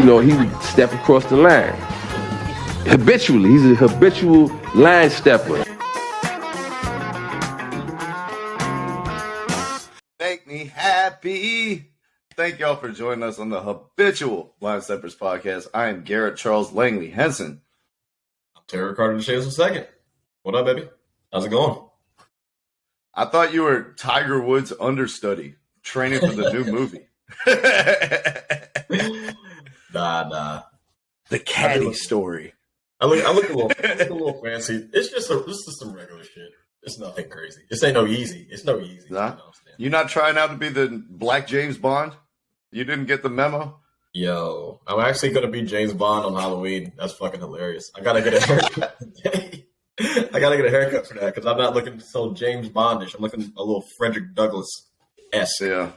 he would step across the line. Habitually, he's a habitual line stepper. Make me happy. Thank y'all for joining us on the Habitual Line Steppers podcast. I am Garrett Charles Langley Henson. I'm Terry Carter II. What up, baby? How's it going? I thought you were Tiger Woods' understudy, training for the new movie. Nah. The caddy story. I look a little fancy. It's just some regular shit. It's nothing crazy. This ain't no easy. It's no easy. Nah. You're not trying out to be the Black James Bond? You didn't get the memo? Yo, I'm actually going to be James Bond on Halloween. That's fucking hilarious. I got to get a haircut today. I got to get a haircut for that because I'm not looking so James Bondish. I'm looking a little Frederick Douglass-esque. Yeah.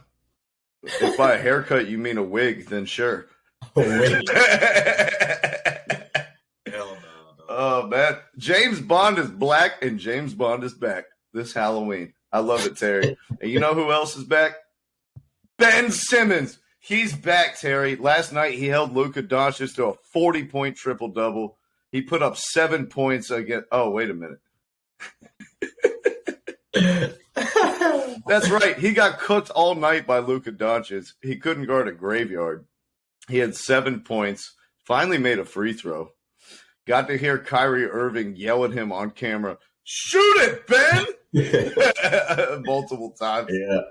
If by a haircut you mean a wig, then sure. A wig. Hell no. Oh, man. James Bond is black and James Bond is back this Halloween. I love it, Terry. And you know who else is back? Ben Simmons. He's back, Terry. Last night he held Luka Doncic to a 40-point triple-double. He put up 7 points against – oh, wait a minute. That's right. He got cooked all night by Luka Doncic. He couldn't guard a graveyard. He had 7 points, finally made a free throw. Got to hear Kyrie Irving yell at him on camera, "Shoot it, Ben!" multiple times. Yeah.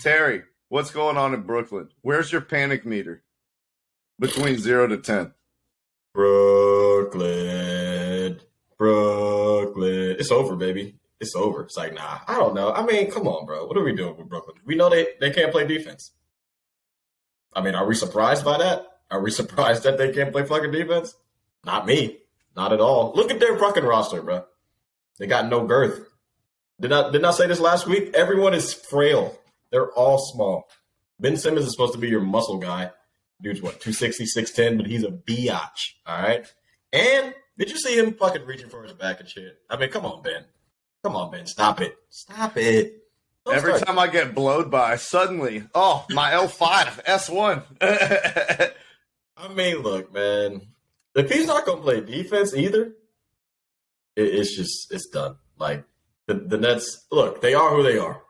Terry, what's going on in Brooklyn? Where's your panic meter? Between 0 to 10. Brooklyn. It's over, baby. It's over. It's like, nah, I don't know. I mean, come on, bro. What are we doing with Brooklyn? We know they can't play defense. I mean, are we surprised by that? Are we surprised that they can't play fucking defense? Not me. Not at all. Look at their fucking roster, bro. They got no girth. Didn't I say this last week? Everyone is frail. They're all small. Ben Simmons is supposed to be your muscle guy. Dude's what, 260, 6'10", but he's a biatch, all right? And did you see him fucking reaching for his back and shit? I mean, come on, Ben. Come on, Ben. Stop it. Stop it. Every time I get blowed by, suddenly, oh, my L5, S1. I mean, look, man. If he's not going to play defense either, it's done. Like, the Nets, look, they are who they are.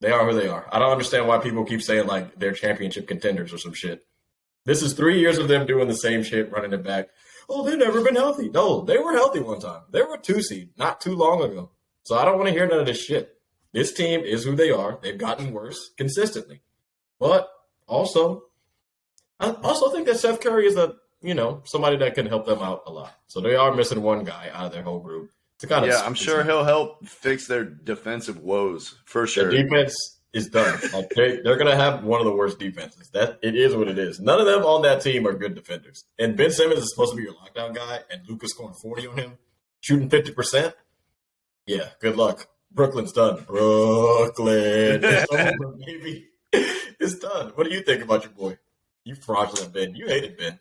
They are who they are. I don't understand why people keep saying, like, they're championship contenders or some shit. This is 3 years of them doing the same shit, running it back. Oh, they've never been healthy. No, they were healthy one time. They were a 2 seed not too long ago. So I don't want to hear none of this shit. This team is who they are. They've gotten worse consistently. But also, I also think that Seth Curry is somebody that can help them out a lot. So they are missing one guy out of their whole group. Yeah, I'm sure he'll help fix their defensive woes for sure. Their defense is done. Like they're going to have one of the worst defenses. That it is what it is. None of them on that team are good defenders. And Ben Simmons is supposed to be your lockdown guy, and Luka's scoring 40 on him, shooting 50%. Yeah, good luck. Brooklyn's done. Brooklyn. It's over, baby. It's done. What do you think about your boy? You fraudulent, Ben. You hated Ben.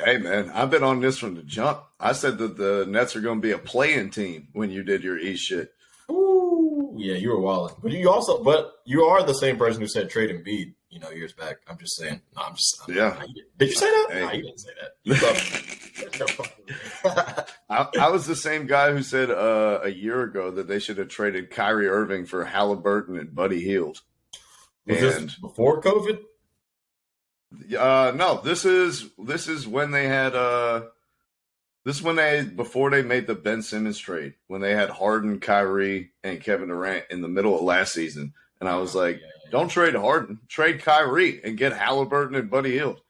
Hey, man, I've been on this from the jump. I said that the Nets are going to be a play-in team when you did your East shit. Ooh, yeah, you were wilding. But you are the same person who said trade Embiid, years back. I'm just saying. No, yeah. Did you say that? Hey. No, you didn't say that. I was the same guy who said a year ago that they should have traded Kyrie Irving for Halliburton and Buddy Hield. Was this before COVID? No, this is when they had before they made the Ben Simmons trade, when they had Harden, Kyrie, and Kevin Durant in the middle of last season. And I was like, don't trade Harden, trade Kyrie and get Halliburton and Buddy Hield.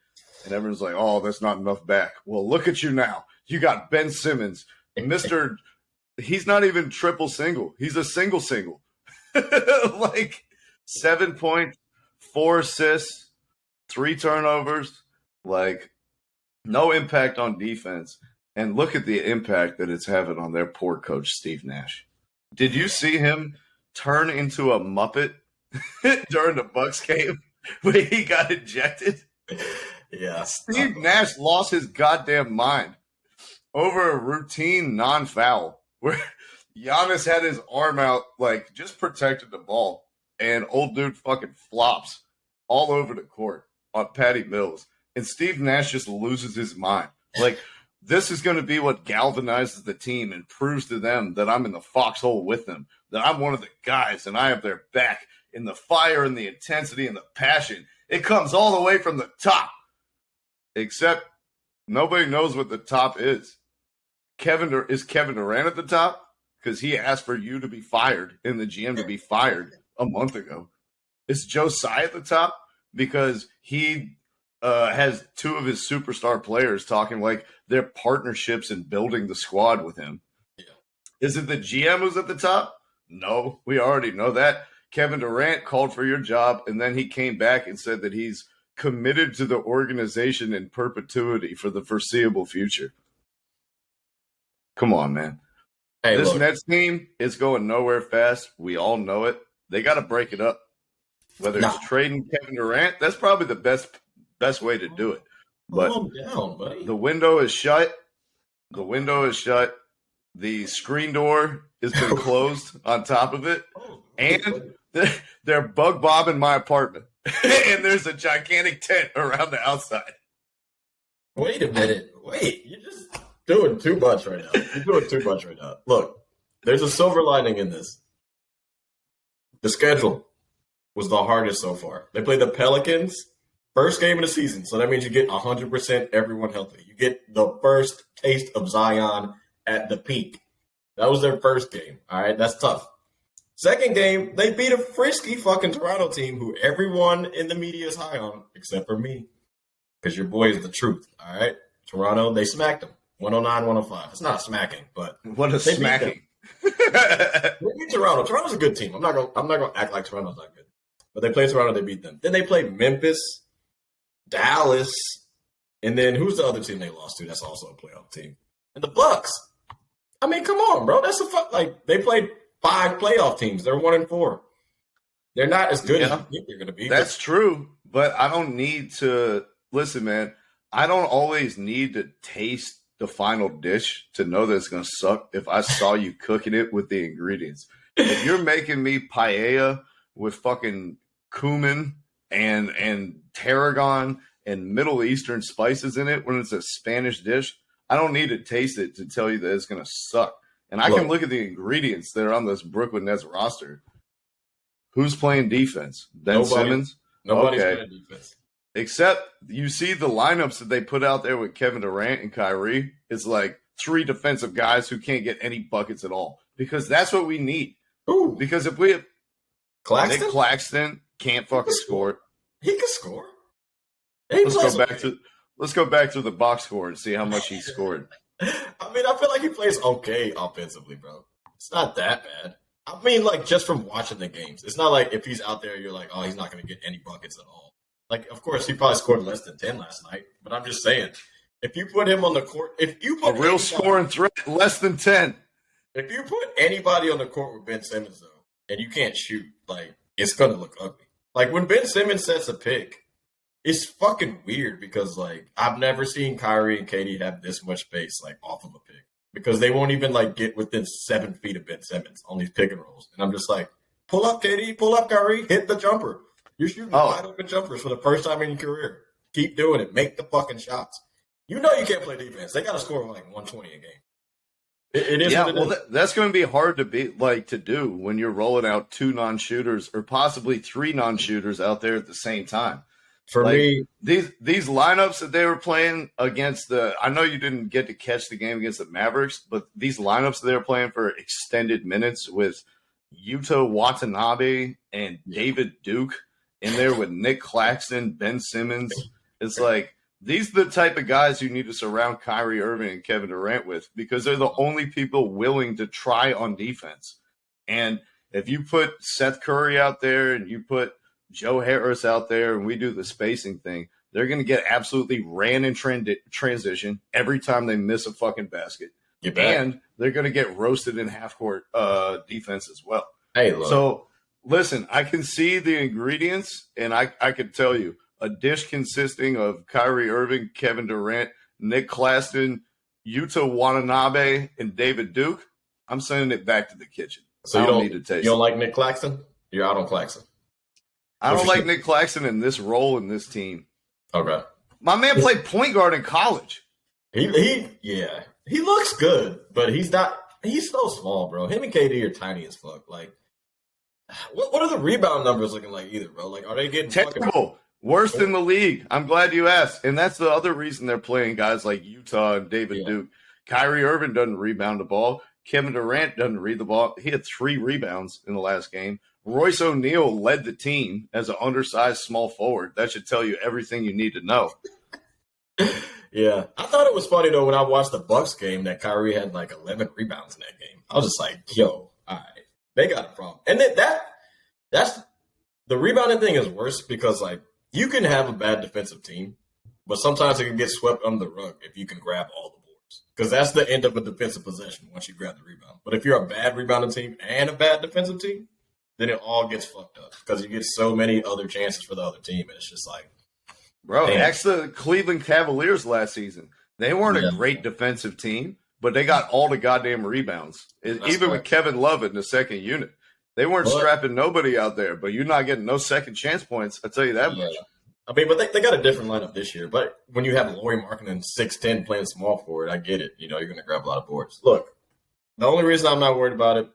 And everyone's like, oh, that's not enough back. Well, look at you now. You got Ben Simmons, Mr. He's not even triple single. He's a single. Like 7 points, 4 assists, 3 turnovers, like no impact on defense. And look at the impact that it's having on their poor coach, Steve Nash. Did you see him turn into a Muppet during the Bucks game when he got ejected? Yeah. Steve Nash lost his goddamn mind over a routine non-foul where Giannis had his arm out, like, just protected the ball, and old dude fucking flops all over the court on Patty Mills. and Steve Nash just loses his mind. Like, this is going to be what galvanizes the team and proves to them that I'm in the foxhole with them, that I'm one of the guys and I have their back in the fire and the intensity and the passion. It comes all the way from the top. Except nobody knows what the top is. Is Kevin Durant at the top? Because he asked for you to be fired and the GM to be fired a month ago. Is Josiah at the top? Because he has two of his superstar players talking like they're partnerships and building the squad with him. Yeah. Is it the GM who's at the top? No, we already know that. Kevin Durant called for your job, and then he came back and said that he's committed to the organization in perpetuity for the foreseeable future. Come on, man. Hey, this Nets team is going nowhere fast. We all know it. They got to break it up. Whether it's trading Kevin Durant, that's probably the best way to do it. But the window is shut. The window is shut. The screen door has been closed on top of it. And they're bug bombing my apartment. And there's a gigantic tent around the outside. Wait a minute. You're just doing too much right now. Look, there's a silver lining in this. The schedule was the hardest so far. They played the Pelicans first game of the season, so that means you get 100% everyone healthy. You get the first taste of Zion at the peak. That was their first game, all right? That's tough. Second game, they beat a frisky fucking Toronto team who everyone in the media is high on, except for me, because your boy is the truth, all right? Toronto, they smacked them, 109-105. It's not smacking, but what a smacking. They beat Toronto. Toronto's a good team. I'm not gonna act like Toronto's not good. But they played Toronto, they beat them. Then they played Memphis, Dallas, and then who's the other team they lost to? That's also a playoff team. And the Bucks. I mean, come on, bro. That's they played 5 playoff teams. They're 1-4. They're not as good as you think they're going to be. That's true, but I don't need to listen, man. I don't always need to taste the final dish to know that it's going to suck if I saw you cooking it with the ingredients. If you're making me paella with fucking cumin and tarragon and Middle Eastern spices in it when it's a Spanish dish, I don't need to taste it to tell you that it's going to suck. And I can look at the ingredients that are on this Brooklyn Nets roster. Who's playing defense? Simmons? Nobody's playing defense. Except you see the lineups that they put out there with Kevin Durant and Kyrie. It's like 3 defensive guys who can't get any buckets at all. Because that's what we need. Ooh. Because if we have Claxton? Nick Claxton can't fucking score. He can score. Let's go back to the box score and see how much he scored. I mean, I feel like he plays okay offensively, bro. It's not that bad. I mean, like, just from watching the games. It's not like if he's out there, you're like, oh, he's not going to get any buckets at all. Like, of course, he probably scored less than 10 last night. But I'm just saying, if you put him on the court, if you put a real scoring threat, less than 10. If you put anybody on the court with Ben Simmons, though, and you can't shoot, like, it's going to look ugly. Like, when Ben Simmons sets a pick, it's fucking weird because, like, I've never seen Kyrie and KD have this much space, like, off of a pick. Because they won't even, like, get within 7 feet of Ben Simmons on these pick and rolls. And I'm just like, pull up, KD, pull up, Kyrie, hit the jumper. You're shooting wide open jumpers for the first time in your career. Keep doing it. Make the fucking shots. You know you can't play defense. They got to score, like, 120 a game. It is. Yeah, well, that's going to be hard to do when you're rolling out 2 non-shooters or possibly 3 non-shooters out there at the same time. For me, these lineups that they were playing against I know you didn't get to catch the game against the Mavericks, but these lineups that they were playing for extended minutes with Yuta Watanabe and David Duke in there with Nick Claxton, Ben Simmons. It's like, these are the type of guys you need to surround Kyrie Irving and Kevin Durant with because they're the only people willing to try on defense. And if you put Seth Curry out there and you put Joe Harris out there and we do the spacing thing, they're going to get absolutely ran in transition every time they miss a fucking basket. And they're going to get roasted in half-court defense as well. Hey, look. So, listen, I can see the ingredients, and I can tell you, a dish consisting of Kyrie Irving, Kevin Durant, Nick Claxton, Yuta Watanabe, and David Duke, I'm sending it back to the kitchen. So you don't need to taste. You don't like Nick Claxton? You're out on Claxton. I don't like Nick Claxton in this role in this team. Okay. My man played point guard in college. He looks good, but he's not. He's so small, bro. Him and KD are tiny as fuck. Like, what are the rebound numbers looking like either, bro? Like, are they getting terrible? Worst in the league. I'm glad you asked. And that's the other reason they're playing guys like Utah and David Duke. Kyrie Irving doesn't rebound the ball. Kevin Durant doesn't read the ball. He had 3 rebounds in the last game. Royce O'Neal led the team as an undersized small forward. That should tell you everything you need to know. Yeah. I thought it was funny, though, when I watched the Bucks game that Kyrie had like 11 rebounds in that game. I was just like, yo, all right. They got a problem. And then that's the rebounding thing is worse because, like, you can have a bad defensive team, but sometimes it can get swept under the rug if you can grab all the boards. Because that's the end of a defensive possession once you grab the rebound. But if you're a bad rebounding team and a bad defensive team, then it all gets fucked up because you get so many other chances for the other team. And it's just like, bro, ask the Cleveland Cavaliers last season. They weren't a great defensive team, but they got all the goddamn rebounds. Even with Kevin Love in the second unit. They weren't strapping nobody out there, but you're not getting no second chance points. I'll tell you that much. I mean, but they got a different lineup this year. But when you have Lauri Markkanen 6'10" playing small forward, I get it. You know, you're going to grab a lot of boards. Look, the only reason I'm not worried about it,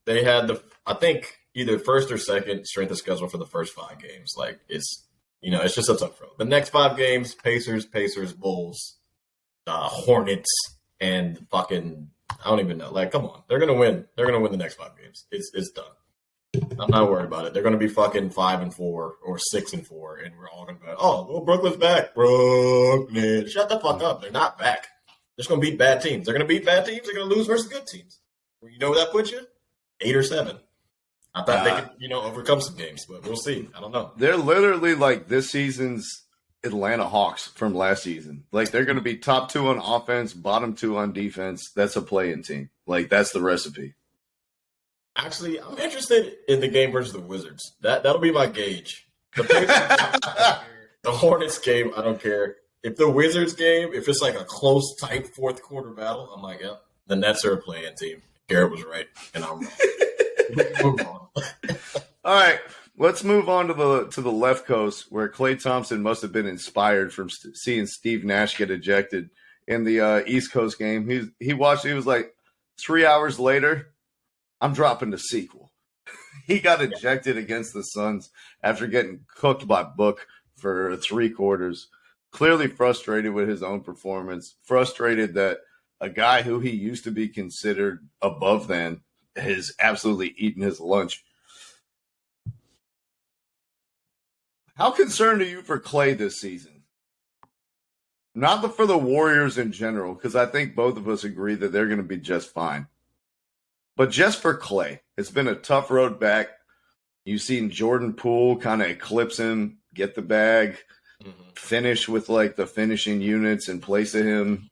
they had I think either first or second strength of schedule for the first 5 games. Like, it's just a tough road. The next 5 games, Pacers, Bulls, Hornets, and fucking, I don't even know. Like, come on. They're going to win. They're going to win the next 5 games. It's done. I'm not worried about it. They're going to be fucking 5-4 or 6-4, and we're all going to be, oh, well, Brooklyn's back. Brooklyn. Shut the fuck up. They're not back. They're just going to beat bad teams. They're going to beat bad teams. They're going to lose versus good teams. You know where that puts you? 8 or 7. I thought they could, overcome some games, but we'll see. I don't know. They're literally like this season's Atlanta Hawks from last season. Like, they're going to be top 2 on offense, bottom 2 on defense. That's a play-in team. Like, that's the recipe. Actually, I'm interested in the game versus the Wizards. That'll be my gauge. The Hornets game, I don't care. If the Wizards game, if it's like a close, tight fourth quarter battle, I'm like, yep, the Nets are a play-in team. Garrett was right, and I'm wrong. All right, let's move on to the left coast, where Klay Thompson must have been inspired from seeing Steve Nash get ejected in the East Coast game. He watched. He was like, 3 hours later, I'm dropping the sequel. He got ejected against the Suns after getting cooked by Book for 3 quarters. Clearly frustrated with his own performance. Frustrated that a guy who he used to be considered above then has absolutely eaten his lunch. How concerned are you for Klay this season? Not for the Warriors in general, because I think both of us agree that they're going to be just fine. But just for Klay, it's been a tough road back. You've seen Jordan Poole kind of eclipse him, get the bag, finish with like the finishing units in place of him.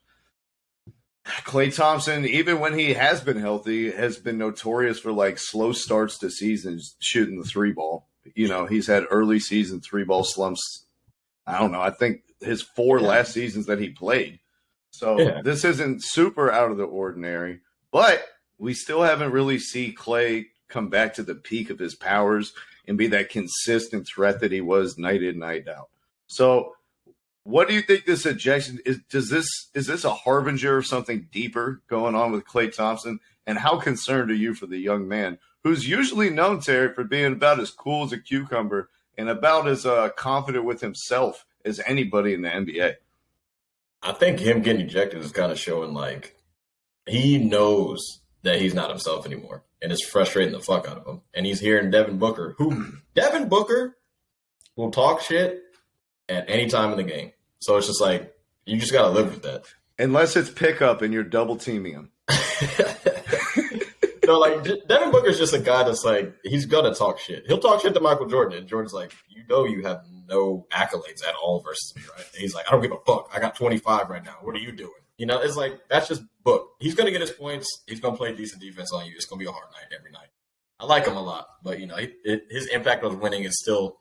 Klay Thompson, even when he has been healthy, has been notorious for like slow starts to seasons shooting the 3-ball. He's had early season 3-ball slumps. I don't know. I think his 4 last seasons that he played. So this isn't super out of the ordinary, but we still haven't really seen Klay come back to the peak of his powers and be that consistent threat that he was night in, night out. So what do you think this ejection is? Is this a harbinger of something deeper going on with Klay Thompson? And how concerned are you for the young man who's usually known, Terry, for being about as cool as a cucumber and about as confident with himself as anybody in the NBA? I think him getting ejected is kind of showing like he knows that he's not himself anymore, and it's frustrating the fuck out of him. And he's hearing Devin Booker, Devin Booker will talk shit at any time in the game. So it's just like, you just got to live with that. Unless it's pickup and you're double teaming him. Like, Devin Booker's just a guy that's like, he's going to talk shit. He'll talk shit to Michael Jordan, and Jordan's like, you have no accolades at all versus me, right? And he's like, I don't give a fuck. I got 25 right now. What are you doing? It's like, that's just Book. He's going to get his points. He's going to play decent defense on you. It's going to be a hard night every night. I like him a lot, but, his impact on winning is still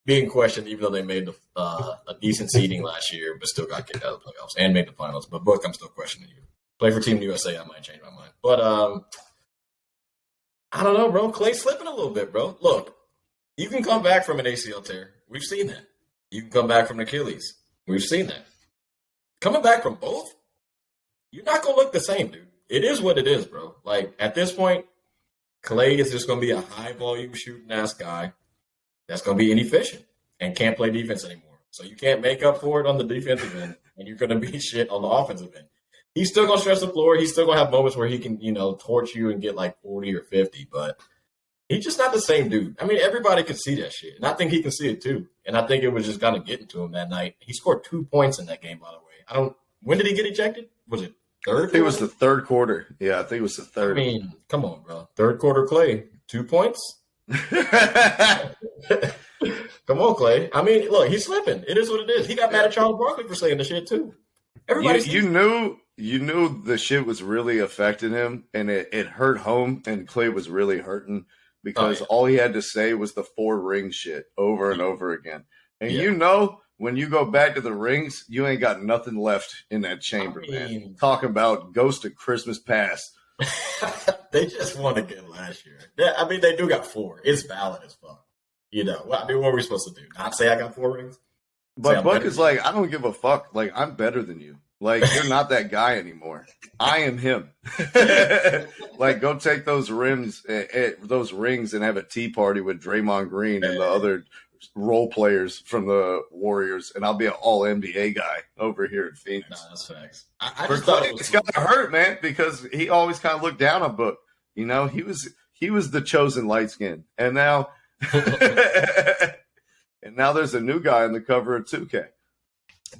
being questioned, even though they made a decent seeding last year, but still got kicked out of the playoffs and made the finals. But Book, I'm still questioning you. Play for Team USA, I might change my mind. But I don't know, bro. Klay's slipping a little bit, bro. Look, you can come back from an ACL tear. We've seen that. You can come back from an Achilles. We've seen that. Coming back from both, you're not going to look the same, dude. It is what it is, bro. Like, at this point, Klay is just going to be a high-volume shooting-ass guy that's going to be inefficient and can't play defense anymore. So you can't make up for it on the defensive end, and you're going to be shit on the offensive end. He's still going to stretch the floor. He's still going to have moments where he can, torch you and get like 40 or 50, but he's just not the same dude. I mean, everybody can see that shit, and I think he can see it too. And I think it was just kind of getting to him that night. He scored 2 points in that game, by the way. When did he get ejected? Was it third? I think it was the third quarter. Yeah, I think it was the third. I mean, come on, bro. Third quarter Klay, 2 points? Come on, Klay. I mean, look, he's slipping. It is what it is. He got mad at Charles Barkley for saying the shit too. Everybody, you knew the shit was really affecting him, and it hurt home. And Klay was really hurting because all he had to say was the 4 ring shit over and over again. And when you go back to the rings, you ain't got nothing left in that chamber, man. Talking about Ghost of Christmas Past. They just won again last year. I mean, they do got 4. It's valid as fuck. What are we supposed to do? Not say I got 4 rings? But Buck is like, I don't give a fuck. Like, I'm better than you. Like, you're not that guy anymore. I am him. Like, go take those rings and have a tea party with Draymond Green and the other role players from the Warriors, and I'll be an all NBA guy over here at Phoenix. Nah, that's facts. It's got to hurt, man, because he always kind of looked down on Book. He was the chosen light skin, and now there's a new guy on the cover of 2K.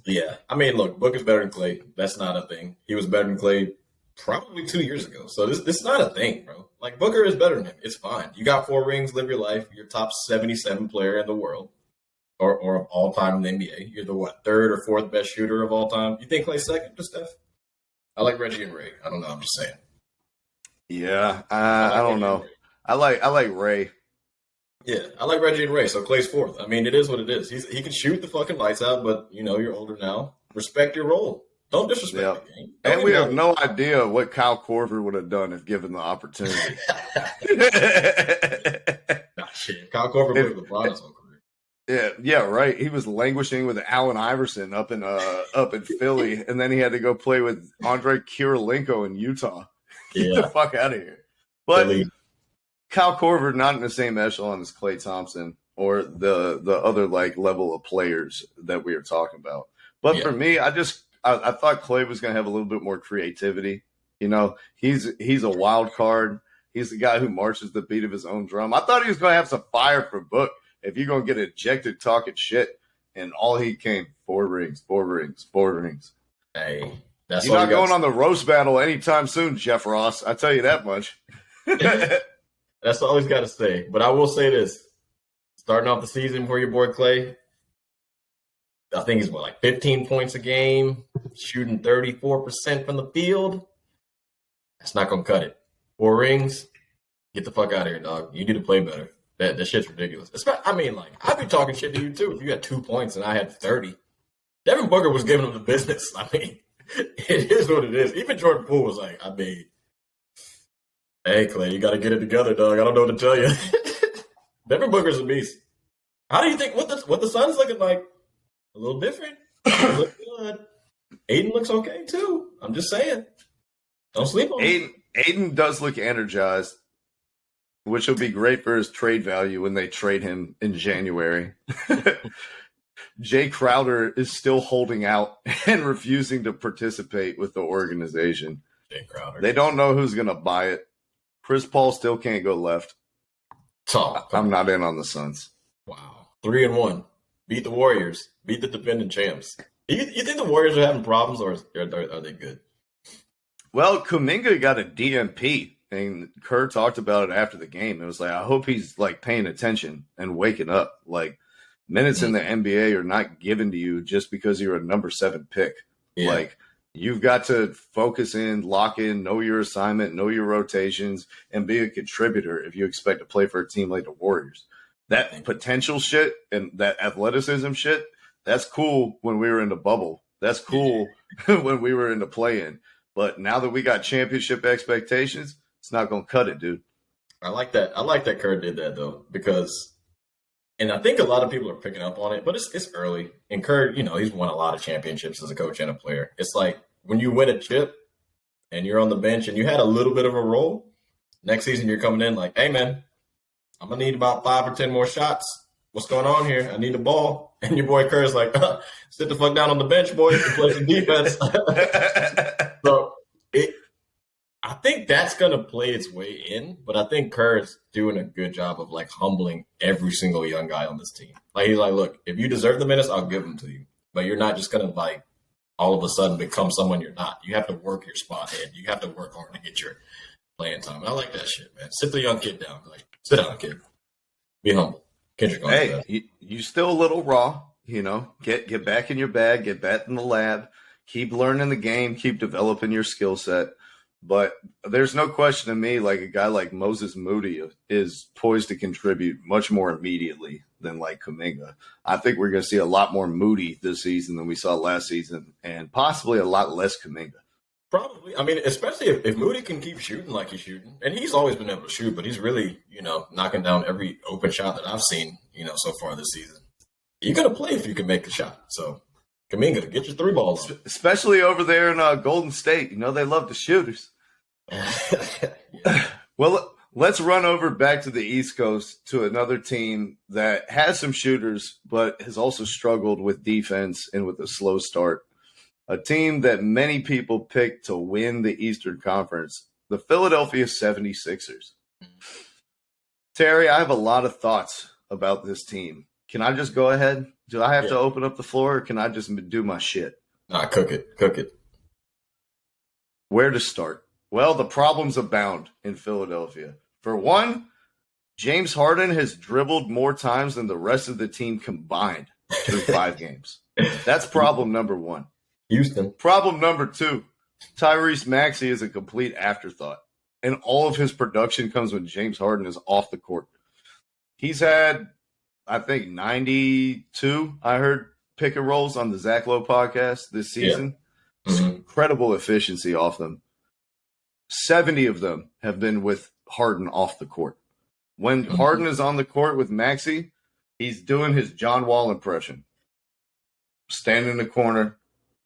Yeah, I mean, look, Book is better than Klay. That's not a thing. He was better than Klay probably 2 years ago. So this is not a thing, bro. Like, Booker is better than him. It's fine. You got 4 rings, live your life. You're top 77 player in the world or of all time in the NBA. You're the, third or fourth best shooter of all time. You think Klay's second to Steph? I like Reggie and Ray. I don't know. I'm just saying. Yeah, I don't know. I like Ray. Yeah, I like Reggie and Ray, so Klay's fourth. I mean, it is what it is. He can shoot the fucking lights out, but, you're older now. Respect your role. Don't disrespect the game. And we have no idea what Kyle Korver would have done if given the opportunity. Shit. Kyle Korver played with LeBron his whole career. Yeah, right. He was languishing with Allen Iverson up in Philly, and then he had to go play with Andre Kirilenko in Utah. Get the fuck out of here. But Philly. Kyle Korver not in the same echelon as Klay Thompson or the other level of players that we are talking about. But for me, I thought Klay was going to have a little bit more creativity. He's a wild card. He's the guy who marches the beat of his own drum. I thought he was going to have some fire for Book. If you're going to get ejected talking shit, and all he came, 4 rings. Hey, that's you're not going on the roast battle anytime soon, Jeff Ross. I tell you that much. That's all he's got to say. But I will say this. Starting off the season for your boy Klay, I think he's 15 points a game, shooting 34% from the field. That's not going to cut it. 4 rings, get the fuck out of here, dog. You need to play better. That shit's ridiculous. I'd be talking shit to you, too, if you had 2 points and I had 30. Devin Booker was giving him the business. I mean, it is what it is. Even Jordan Poole was like, hey, Klay, you got to get it together, dog. I don't know what to tell you. Devin Booker's a beast. How do you think what the Suns looking like? A little different. They look good. Aiden looks okay, too. I'm just saying. Don't sleep on him. Aiden does look energized, which will be great for his trade value when they trade him in January. Jay Crowder is still holding out and refusing to participate with the organization. Jay Crowder. They don't know who's going to buy it. Chris Paul still can't go left. I'm not in on the Suns. Wow. 3-1. Beat the Warriors. Beat the defending champs. You think the Warriors are having problems, or are they good? Well, Kuminga got a DMP, and Kerr talked about it after the game. It was I hope he's paying attention and waking up. Minutes in the NBA are not given to you just because you're a number 7 pick. Yeah. You've got to focus in, lock in, know your assignment, know your rotations, and be a contributor if you expect to play for a team like the Warriors. That potential shit and that athleticism shit, that's cool when we were in the bubble. That's cool when we were in the play-in. But now that we got championship expectations, it's not going to cut it, dude. I like that. I like that Kerr did that, though, because and I think a lot of people are picking up on it, but it's early. And Kerr, he's won a lot of championships as a coach and a player. It's like when you win a chip and you're on the bench and you had a little bit of a role, next season you're coming in like, hey, man, I'm going to need about 5 or 10 more shots. What's going on here? I need the ball. And your boy Kerr's like, sit the fuck down on the bench, boy, and play some defense. So I think that's going to play its way in, but I think Kerr is doing a good job of like humbling every single young guy on this team. Like he's like, look, if you deserve the minutes, I'll give them to you. But you're not just going to like all of a sudden become someone you're not. You have to work your spot in. You have to work hard to get your playing time. I like that shit, man. Sit the young kid down. Like, sit down, kid. Be humble. Kendrick, hey, you still a little raw. Get back in your bag. Get back in the lab. Keep learning the game. Keep developing your skill set. But there's no question to me, like a guy like Moses Moody is poised to contribute much more immediately than like Kuminga. I think we're going to see a lot more Moody this season than we saw last season, and possibly a lot less Kuminga. Probably. I mean, especially if Moody can keep shooting like he's shooting, and he's always been able to shoot, but he's really, knocking down every open shot that I've seen, so far this season. You're going to play if you can make the shot. So, Kuminga, get your 3 balls. Especially over there in Golden State. They love the shooters. Well, let's run over back to the East Coast to another team that has some shooters, but has also struggled with defense and with a slow start. A team that many people picked to win the Eastern Conference, the Philadelphia 76ers. Terry, I have a lot of thoughts about this team. Can I just go ahead? Do I have to open up the floor, or can I just do my shit? Nah, cook it. Where to start? Well, the problems abound in Philadelphia. For one, James Harden has dribbled more times than the rest of the team combined through 5 games. That's problem number 1. Houston. Problem number 2, Tyrese Maxey is a complete afterthought, and all of his production comes when James Harden is off the court. He's had, I think, 92, I heard, pick and rolls on the Zach Lowe podcast this season. Yeah. Incredible efficiency off them. 70 of them have been with Harden off the court. When Harden is on the court with Maxey, he's doing his John Wall impression. Standing in the corner.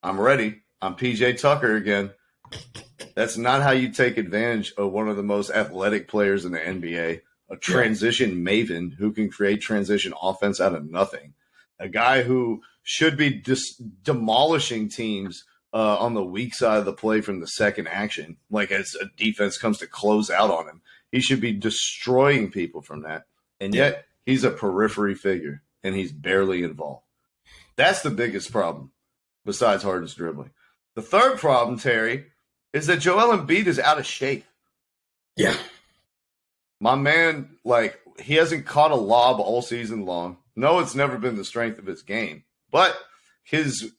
I'm ready. I'm PJ Tucker again. That's not how you take advantage of one of the most athletic players in the NBA, a transition maven who can create transition offense out of nothing, a guy who should be demolishing teams on the weak side of the play from the second action, like as a defense comes to close out on him. He should be destroying people from that, and yet he's a periphery figure, and he's barely involved. That's the biggest problem, besides Harden's dribbling. The third problem, Terry, is that Joel Embiid is out of shape. Yeah. My man, he hasn't caught a lob all season long. No, it's never been the strength of his game, but his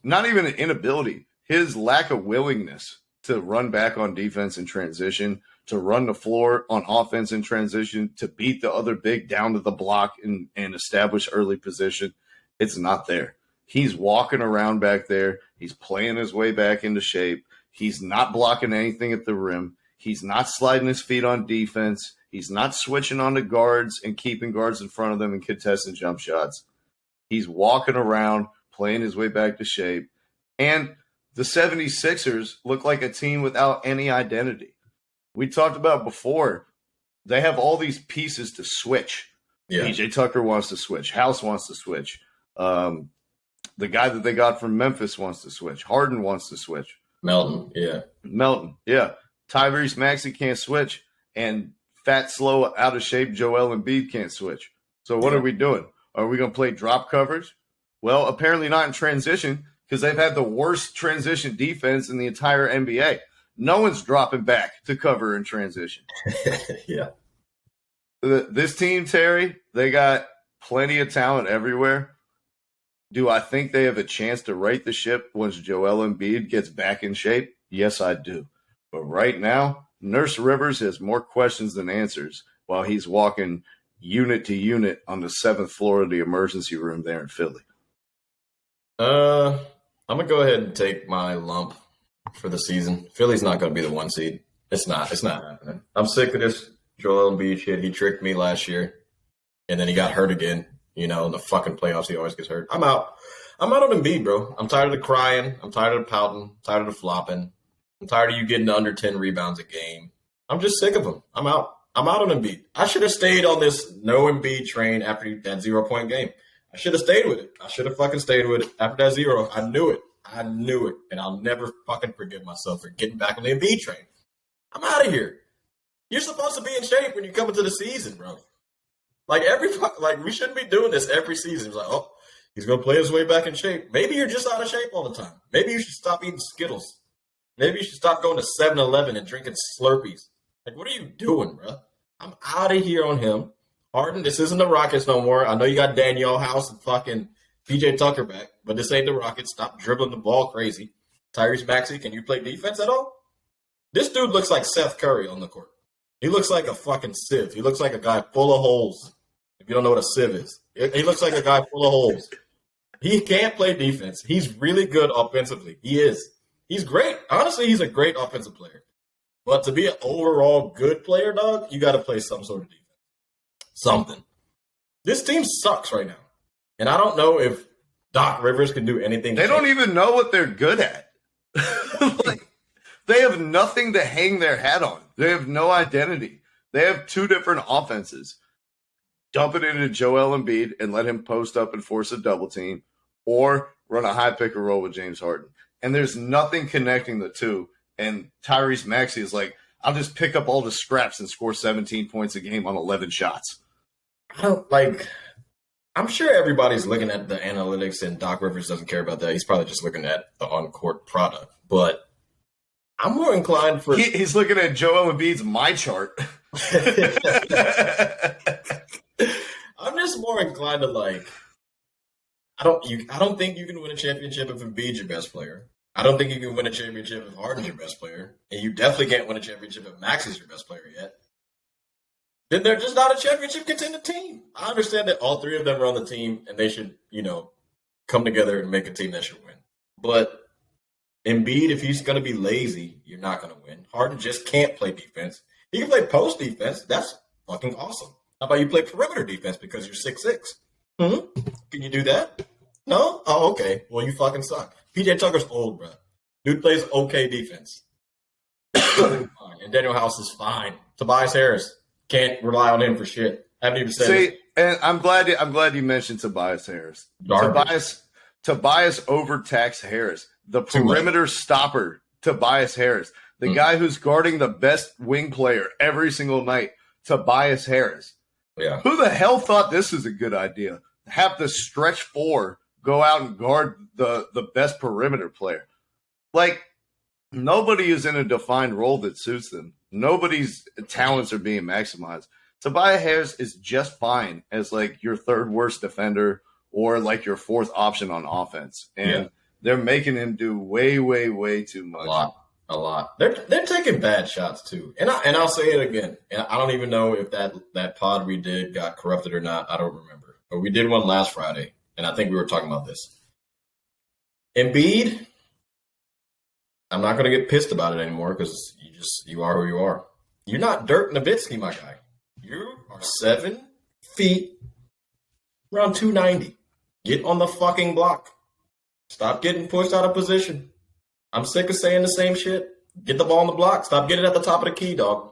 not even an inability, his lack of willingness to run back on defense in transition, to run the floor on offense in transition, to beat the other big down to the block and establish early position, it's not there. He's walking around back there. He's playing his way back into shape. He's not blocking anything at the rim. He's not sliding his feet on defense. He's not switching on to guards and keeping guards in front of them and contesting jump shots. He's walking around, playing his way back to shape. And the 76ers look like a team without any identity. We talked about before, they have all these pieces to switch. Yeah. PJ Tucker wants to switch. House wants to switch. The guy that they got from Memphis wants to switch. Harden wants to switch. Melton. Tyrese Maxey can't switch. And fat, slow, out of shape Joel Embiid can't switch. So what are we doing? Are we going to play drop coverage? Well, apparently not in transition, because they've had the worst transition defense in the entire NBA. No one's dropping back to cover in transition. Yeah. This team, Terry, they got plenty of talent everywhere. Do I think they have a chance to right the ship once Joel Embiid gets back in shape? Yes, I do. But right now, Nurse Rivers has more questions than answers while he's walking unit to unit on the 7th floor of the emergency room there in Philly. I'm going to go ahead and take my lump for the season. Philly's not going to be the 1 seed. It's not happening. I'm sick of this Joel Embiid shit. He tricked me last year. and then he got hurt again. In the fucking playoffs, he always gets hurt. I'm out. I'm out on Embiid, bro. I'm tired of the crying. I'm tired of the pouting. I'm tired of the flopping. I'm tired of you getting under 10 rebounds a game. I'm just sick of him. I'm out. I'm out on Embiid. I should have stayed on this no Embiid train after that 0-point game. I should have stayed with it. I should have fucking stayed with it after that 0. I knew it. And I'll never fucking forgive myself for getting back on the Embiid train. I'm out of here. You're supposed to be in shape when you come into the season, bro. Like we shouldn't be doing this every season. It's like, oh, he's gonna play his way back in shape. Maybe you're just out of shape all the time. Maybe you should stop eating Skittles. Maybe you should stop going to 7-Eleven and drinking Slurpees. Like, what are you doing, bro? I'm out of here on him. Harden, this isn't the Rockets no more. I know you got Danielle House and fucking PJ Tucker back, but this ain't the Rockets. Stop dribbling the ball crazy. Tyrese Maxey, can you play defense at all? This dude looks like Seth Curry on the court. He looks like a fucking sieve. He looks like a guy full of holes. If you don't know what a sieve is, he looks like a guy full of holes. He can't play defense. He's really good offensively. He is. He's great. Honestly, he's a great offensive player. But to be an overall good player, dog, you got to play some sort of defense. Something. This team sucks right now. And I don't know if Doc Rivers can do anything. They don't even know what they're good at. They have nothing to hang their hat on. They have no identity. They have two different offenses. Dump it into Joel Embiid and let him post up and force a double team, or run a high pick and roll with James Harden. And there's nothing connecting the two. And Tyrese Maxey is like, I'll just pick up all the scraps and score 17 points a game on 11 shots. I'm sure everybody's looking at the analytics, and Doc Rivers doesn't care about that. He's probably just looking at the on-court product. But I'm more inclined for... He's looking at Joel Embiid's my chart. I'm just more inclined to I don't think you can win a championship if Embiid's your best player. I don't think you can win a championship if Harden's your best player. And you definitely can't win a championship if Maxey's your best player yet. Then they're just not a championship contender team. I understand that all three of them are on the team and they should, come together and make a team that should win. But Embiid, if he's going to be lazy, you're not going to win. Harden just can't play defense. He can play post defense. That's fucking awesome. How about you play perimeter defense because you're 6'6"? Can you do that? No? Oh, okay. Well, you fucking suck. PJ Tucker's old, bro. Dude plays okay defense. And Daniel House is fine. Tobias Harris, can't rely on him for shit. I haven't even said this. And I'm glad you mentioned Tobias Harris. Tobias overtaxed Harris. The perimeter stopper, Tobias Harris. The guy who's guarding the best wing player every single night, Tobias Harris. Yeah. Who the hell thought this is a good idea? Have the stretch four go out and guard the best perimeter player. Nobody is in a defined role that suits them. Nobody's talents are being maximized. Tobias Harris is just fine as your third worst defender or your fourth option on offense. And they're making him do way, way, way too much. A lot. They're taking bad shots too. And I'll say it again. And I don't even know if that pod we did got corrupted or not. I don't remember. But we did one last Friday, and I think we were talking about this. Embiid, I'm not going to get pissed about it anymore because you are who you are. You're not Dirk Nowitzki, my guy. You are 7 feet, around 290. Get on the fucking block. Stop getting pushed out of position. I'm sick of saying the same shit. Get the ball on the block. Stop getting at the top of the key, dog.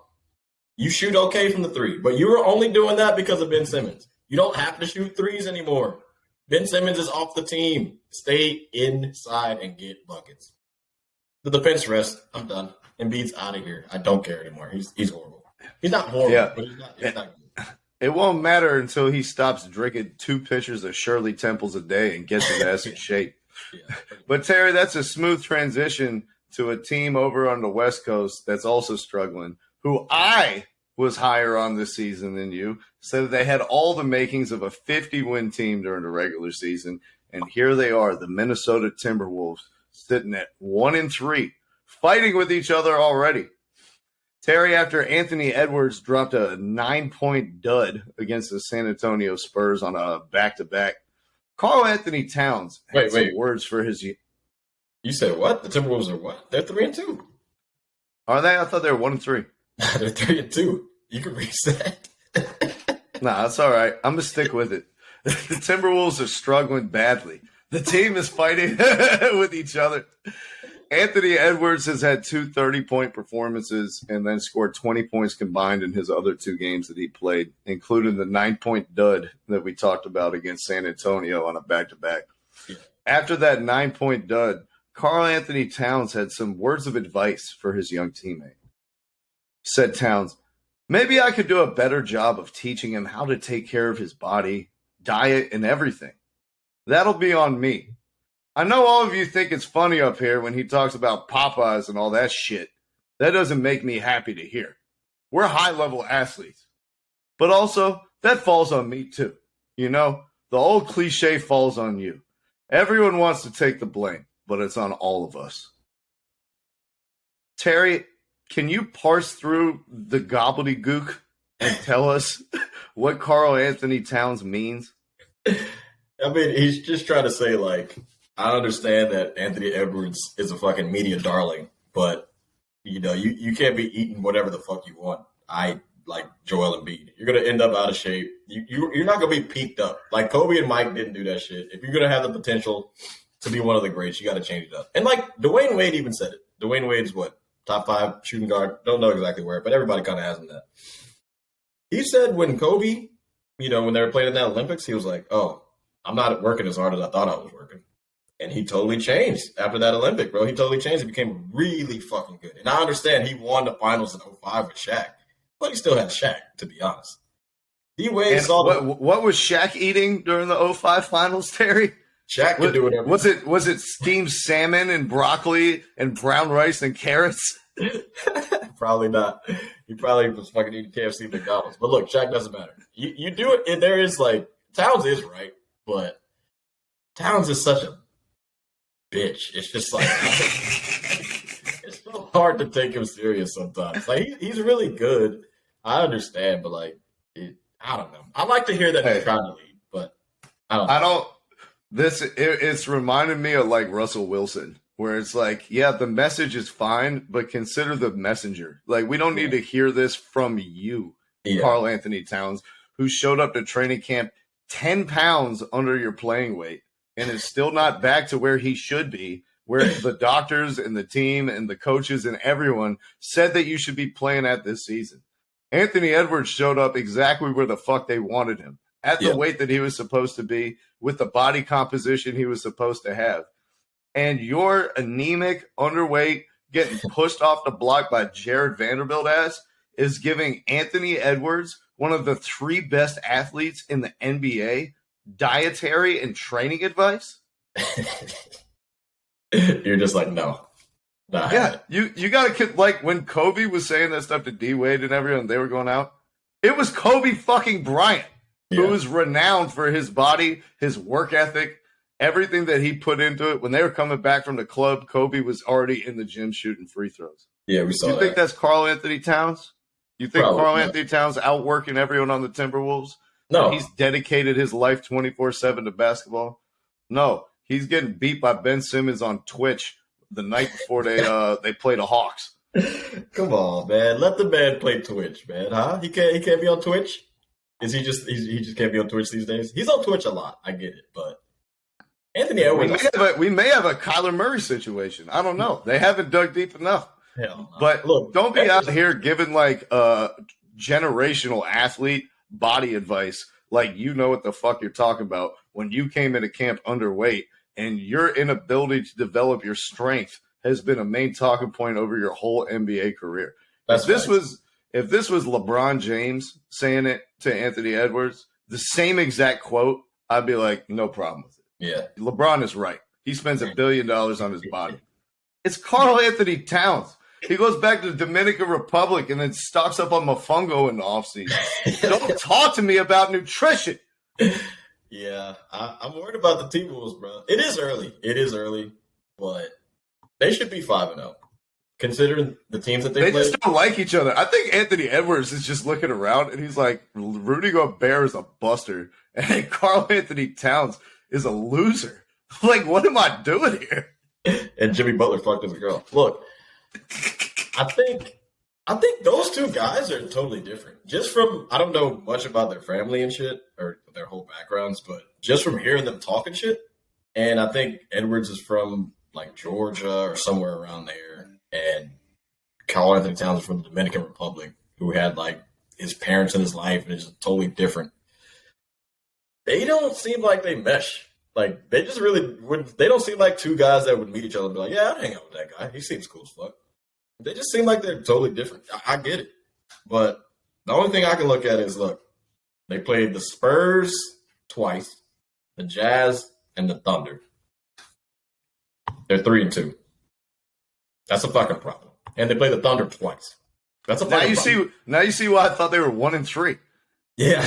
You shoot okay from the three, but you were only doing that because of Ben Simmons. You don't have to shoot threes anymore. Ben Simmons is off the team. Stay inside and get buckets. The defense rest. I'm done. Embiid's out of here. I don't care anymore. He's horrible. He's not horrible, but he's not good. It won't matter until he stops drinking 2 pitchers of Shirley Temples a day and gets his ass in shape. Yeah. But, Terry, that's a smooth transition to a team over on the West Coast that's also struggling, who I was higher on this season than you, said that they had all the makings of a 50-win team during the regular season, and here they are, the Minnesota Timberwolves, sitting at 1-3, fighting with each other already. Terry, after Anthony Edwards dropped a 9-point dud against the San Antonio Spurs on a back-to-back, Karl Anthony Towns had some words for his. You said what? The Timberwolves are what? They're 3-2. Are they? I thought they were 1-3. They're 3-2. You can reset. Nah, that's all right. I'm going to stick with it. The Timberwolves are struggling badly. The team is fighting with each other. Anthony Edwards has had 2 30-point performances and then scored 20 points combined in his other 2 games that he played, including the 9-point dud that we talked about against San Antonio on a back-to-back. Yeah. After that 9-point dud, Karl Anthony Towns had some words of advice for his young teammate. Said Towns, "Maybe I could do a better job of teaching him how to take care of his body, diet, and everything. That'll be on me. I know all of you think it's funny up here when he talks about Popeyes and all that shit. That doesn't make me happy to hear. We're high-level athletes. But also, that falls on me too. You know, the old cliche falls on you. Everyone wants to take the blame, but it's on all of us." Terry, can you parse through the gobbledygook and tell us what Karl Anthony Towns means? I mean, he's just trying to say, like, I understand that Anthony Edwards is a fucking media darling, but, you know, you can't be eating whatever the fuck you want. I like Joel Embiid. You're going to end up out of shape. You're not going to be peaked up. Like, Kobe and Mike didn't do that shit. If you're going to have the potential to be one of the greats, you got to change it up. And, like, Dwayne Wade even said it. Dwayne Wade's what? Top 5 shooting guard. Don't know exactly where, but everybody kind of has him that. He said when Kobe, you know, when they were playing in the Olympics, he was like, "Oh, I'm not working as hard as I thought I was working." And he totally changed after that Olympic, bro. He totally changed. He became really fucking good. And I understand he won the finals in 05 with Shaq, but he still had Shaq, to be honest. D-Wade saw what was Shaq eating during the 05 finals, Terry? Shaq could do whatever. Was it steamed salmon and broccoli and brown rice and carrots? Probably not. He probably was fucking eating KFC and McDonald's. But look, Shaq doesn't matter. You do it, and there is like, Towns is right, but Towns is such a bitch. It's just like, it's so hard to take him serious sometimes. Like, he's really good. I understand, but like, I don't know. I like to hear that he's trying to lead, but I don't. It's reminded me of like Russell Wilson, where it's like, yeah, the message is fine, but consider the messenger. Like, we don't need to hear this from you, Karl Anthony Towns, who showed up to training camp 10 pounds under your playing weight and is still not back to where he should be, where the doctors and the team and the coaches and everyone said that you should be playing at this season. Anthony Edwards showed up exactly where the fuck they wanted him, at the weight that he was supposed to be, with the body composition he was supposed to have. And your anemic, underweight, getting pushed off the block by Jared Vanderbilt ass is giving Anthony Edwards, one of the 3 best athletes in the NBA, dietary and training advice? You're just like, no. Nah. Yeah, you got to, like, when Kobe was saying that stuff to D-Wade and everyone, they were going out, it was Kobe fucking Bryant, who was renowned for his body, his work ethic, everything that he put into it. When they were coming back from the club, Kobe was already in the gym shooting free throws. Yeah, we saw that. You think that's Karl Anthony Towns? You think Karl Anthony Towns outworking everyone on the Timberwolves? No. He's dedicated his life 24/7 to basketball? No. He's getting beat by Ben Simmons on Twitch the night before they played the Hawks. Come on, man. Let the man play Twitch, man. Huh? He can't be on Twitch? Is he just can't be on Twitch these days? He's on Twitch a lot. I get it, but Anthony Edwards. We may have a Kyler Murray situation. I don't know. They haven't dug deep enough. Hell no. But look, don't be out here giving like generational athlete body advice like you know what the fuck you're talking about when you came into camp underweight and your inability to develop your strength has been a main talking point over your whole NBA career. If this was LeBron James saying it to Anthony Edwards, the same exact quote, I'd be like, no problem with it. Yeah. LeBron is right. He spends $1 billion on his body. It's Karl Anthony Towns. He goes back to the Dominican Republic and then stocks up on mofongo in the offseason. Don't talk to me about nutrition. Yeah, I'm worried about the T-Wolves, bro. It is early, but they should be 5-0. Considering the teams that they play. Just don't like each other. I think Anthony Edwards is just looking around and he's like, Rudy Gobert is a buster and Karl Anthony Towns is a loser. Like, what am I doing here? And Jimmy Butler fucked his girl. Look, I think I think those two guys are totally different. Just from, I don't know much about their family and shit or their whole backgrounds, but just from hearing them talking shit. And I think Edwards is from like Georgia or somewhere around there. And Karl Anthony Towns is from the Dominican Republic, who had like his parents in his life and is totally different. They don't seem like they mesh. Like, they just really would. They don't seem like two guys that would meet each other and be like, yeah, I'd hang out with that guy. He seems cool as fuck. They just seem like they're totally different. I get it. But the only thing I can look at is, look, they played the Spurs twice, the Jazz, and the Thunder. They're 3-2. That's a fucking problem. And they played the Thunder twice. That's a fucking problem. Now you see why I thought they were 1-3. Yeah.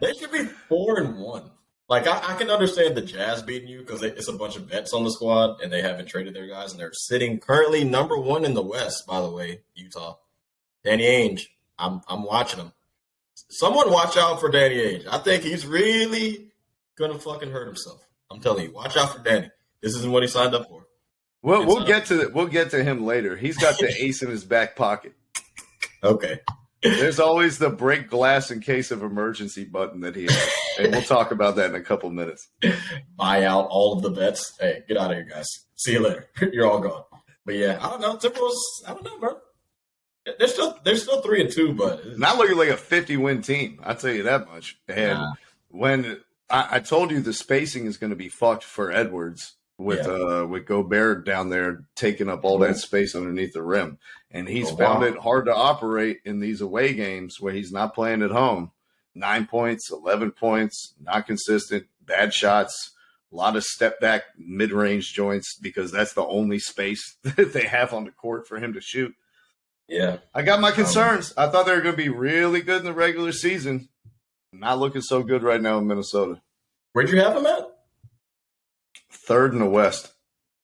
They should be 4-1. Like, I can understand the Jazz beating you because it's a bunch of vets on the squad and they haven't traded their guys, and they're sitting currently number 1 in the West, by the way, Utah. Danny Ainge, I'm watching him. Someone watch out for Danny Ainge. I think he's really going to fucking hurt himself. I'm telling you, watch out for Danny. This isn't what he signed up for. We'll get to him later. He's got the ace in his back pocket. Okay. There's always the break glass in case of emergency button that he has. And we'll talk about that in a couple minutes. Buy out all of the bets. Hey, get out of here, guys. See you later. You're all gone. But yeah, I don't know. Timberwolves, I don't know, bro. They're still 3-2, but not looking like a 50-win team. I'll tell you that much. And when I told you the spacing is going to be fucked for Edwards with Gobert down there taking up all that space underneath the rim. And he's found it hard to operate in these away games where he's not playing at home. 9 points, 11 points, not consistent, bad shots, a lot of step back mid-range joints because that's the only space that they have on the court for him to shoot. Yeah. I got my concerns. I thought they were going to be really good in the regular season. Not looking so good right now in Minnesota. Where'd you have him at? 3rd in the West.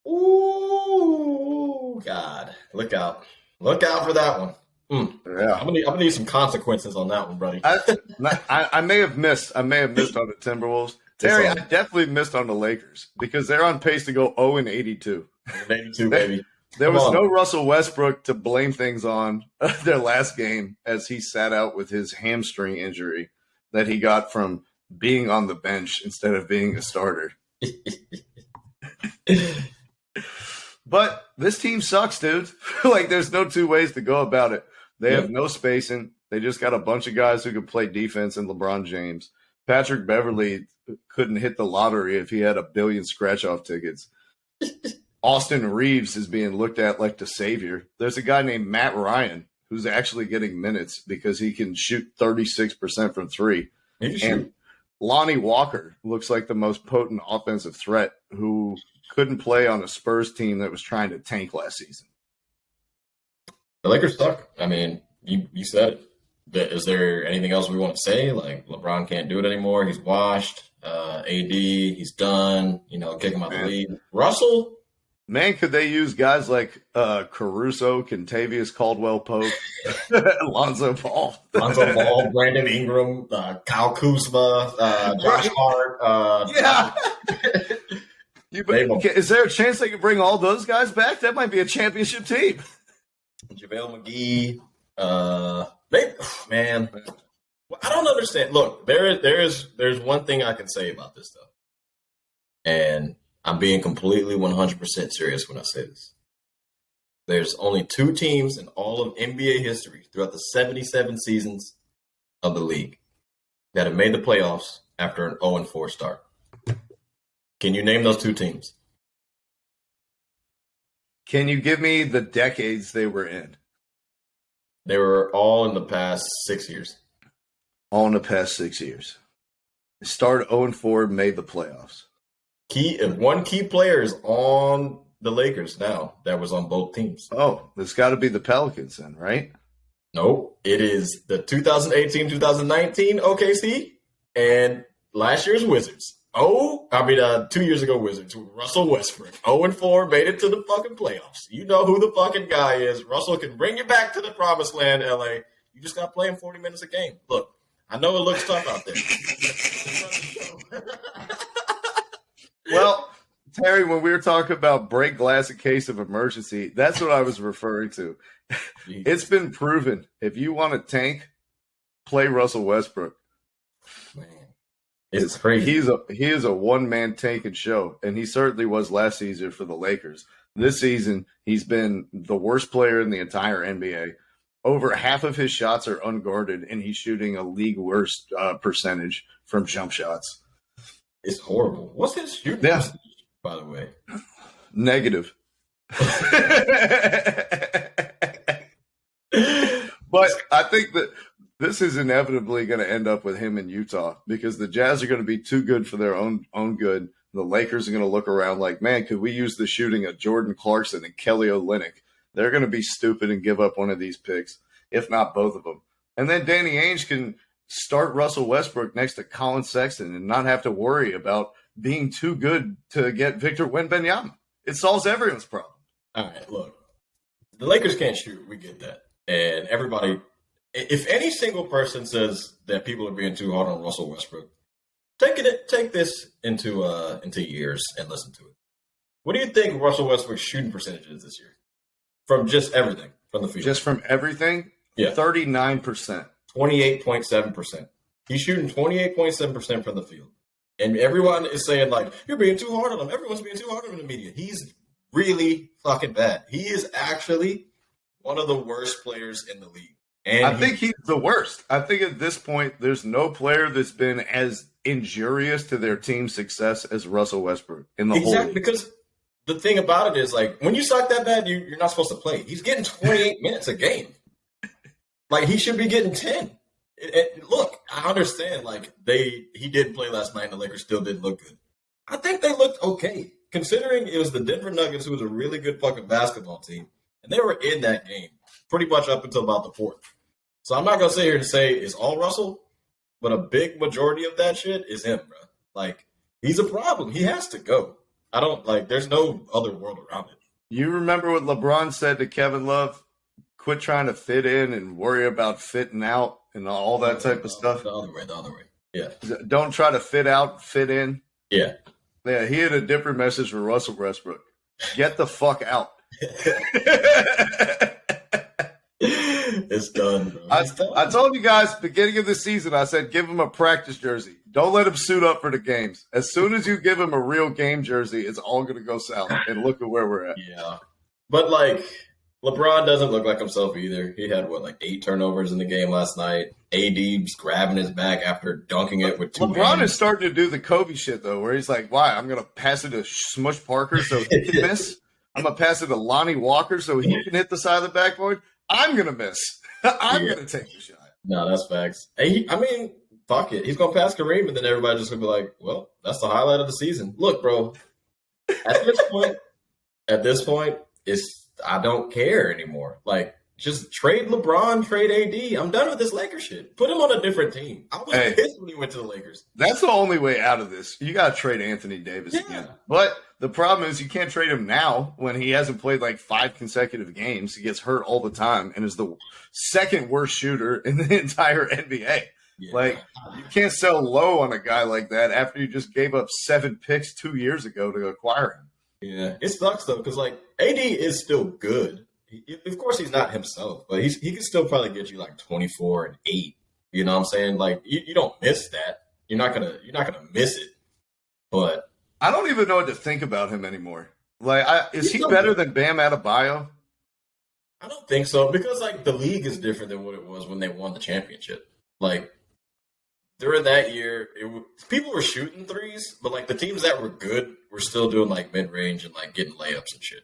Ooh, God. Look out. Look out for that one. Yeah, I'm gonna need some consequences on that one, buddy. I may have missed. I may have missed on the Timberwolves. Terry, I definitely missed on the Lakers because they're on pace to go 0-82. 82, baby. There was no Russell Westbrook to blame things on their last game as he sat out with his hamstring injury that he got from being on the bench instead of being a starter. But this team sucks, dude. Like, there's no two ways to go about it. They have no spacing. They just got a bunch of guys who can play defense and LeBron James. Patrick Beverley couldn't hit the lottery if he had 1 billion scratch-off tickets. Austin Reeves is being looked at like the savior. There's a guy named Matt Ryan who's actually getting minutes because he can shoot 36% from 3. And Lonnie Walker looks like the most potent offensive threat who couldn't play on a Spurs team that was trying to tank last season. The Lakers suck. I mean, you said it. Is there anything else we want to say? Like, LeBron can't do it anymore. He's washed. AD, he's done. Kick him out the league. Russell? Man, could they use guys like Caruso, Kentavious Caldwell-Pope, Lonzo Ball, Brandon Ingram, Kyle Kuzma, Josh Hart. Is there a chance they could bring all those guys back? That might be a championship team. JaVale McGee. Man, I don't understand. Look, there's one thing I can say about this, though. And I'm being completely 100% serious when I say this. There's only 2 teams in all of NBA history throughout the 77 seasons of the league that have made the playoffs after an 0-4 start. Can you name those 2 teams? Can you give me the decades they were in? They were all in the past 6 years. All in the past 6 years. They started 0-4, made the playoffs. One key player is on the Lakers now that was on both teams. Oh, it's got to be the Pelicans then, right? No, it is the 2018-2019 OKC and last year's Wizards. 2 years ago Wizards. Russell Westbrook. 0-4, made it to the fucking playoffs. You know who the fucking guy is. Russell can bring you back to the promised land, LA. You just got to play him 40 minutes a game. Look, I know it looks tough out there. Well, Terry, when we were talking about break glass in case of emergency, that's what I was referring to. It's been proven. If you want to tank, play Russell Westbrook. Man, it's crazy. He is a one-man tanking show, and he certainly was last season for the Lakers. This season, he's been the worst player in the entire NBA. Over half of his shots are unguarded, and he's shooting a league worst percentage from jump shots. It's horrible. What's his shooting percentage, by the way? Negative. But I think that this is inevitably going to end up with him in Utah because the Jazz are going to be too good for their own good. The Lakers are going to look around like, man, could we use the shooting of Jordan Clarkson and Kelly Olynyk? They're going to be stupid and give up one of these picks, if not both of them. And then Danny Ainge can start Russell Westbrook next to Colin Sexton and not have to worry about being too good to get Victor Wembanyama. It solves everyone's problem. All right, look. The Lakers can't shoot. We get that. And everybody, if any single person says that people are being too hard on Russell Westbrook, take this into years and listen to it. What do you think Russell Westbrook's shooting percentage is this year? From just everything, from the field. Just from everything? Yeah. 39%. 28.7%. He's shooting 28.7% from the field. And everyone is saying, like, you're being too hard on him. Everyone's being too hard on him in the media. He's really fucking bad. He is actually one of the worst players in the league. And I think he's the worst. I think at this point, there's no player that's been as injurious to their team's success as Russell Westbrook in the whole league. Because the thing about it is, like, when you suck that bad, you're not supposed to play. He's getting 28 minutes a game. Like, he should be getting 10. Look, I understand, like, he didn't play last night and the Lakers still didn't look good. I think they looked okay, considering it was the Denver Nuggets, who was a really good fucking basketball team, and they were in that game pretty much up until about the fourth. So I'm not going to sit here and say it's all Russell, but a big majority of that shit is him, bro. Like, he's a problem. He has to go. There's no other world around it. You remember what LeBron said to Kevin Love? Quit trying to fit in and worry about fitting out and all that type of stuff. The other way. Yeah. Don't try to fit out, fit in. Yeah. Yeah, he had a different message for Russell Westbrook. Get the fuck out. It's done, bro. I told you guys, beginning of the season, I said, give him a practice jersey. Don't let him suit up for the games. As soon as you give him a real game jersey, it's all going to go south. And look at where we're at. Yeah. But, like, LeBron doesn't look like himself either. He had, 8 turnovers in the game last night. AD's grabbing his back after dunking it with 2 LeBron hands. is starting to do the Kobe shit, though, where he's like, why? I'm going to pass it to Smush Parker so he can miss. I'm going to pass it to Lonnie Walker so he can hit the side of the backboard. I'm going to miss. I'm going to take the shot. No, that's facts. Fuck it. He's going to pass Kareem, and then everybody's just going to be like, well, that's the highlight of the season. Look, bro, at this point, I don't care anymore. Like, just trade LeBron, trade AD. I'm done with this Lakers shit. Put him on a different team. I was pissed when he went to the Lakers. That's the only way out of this. You got to trade Anthony Davis again. But the problem is you can't trade him now when he hasn't played 5 consecutive games. He gets hurt all the time and is the second worst shooter in the entire NBA. Yeah. You can't sell low on a guy like that after you just gave up 7 picks 2 years ago to acquire him. Yeah, it sucks, though, because, AD is still good. Of course, he's not himself, but he can still probably get you 24 and 8. You know what I'm saying? You don't miss that. You're not gonna miss it. But I don't even know what to think about him anymore. Is he better than Bam Adebayo? I don't think so, because the league is different than what it was when they won the championship. During that year, people were shooting threes, but the teams that were good were still doing mid range and getting layups and shit.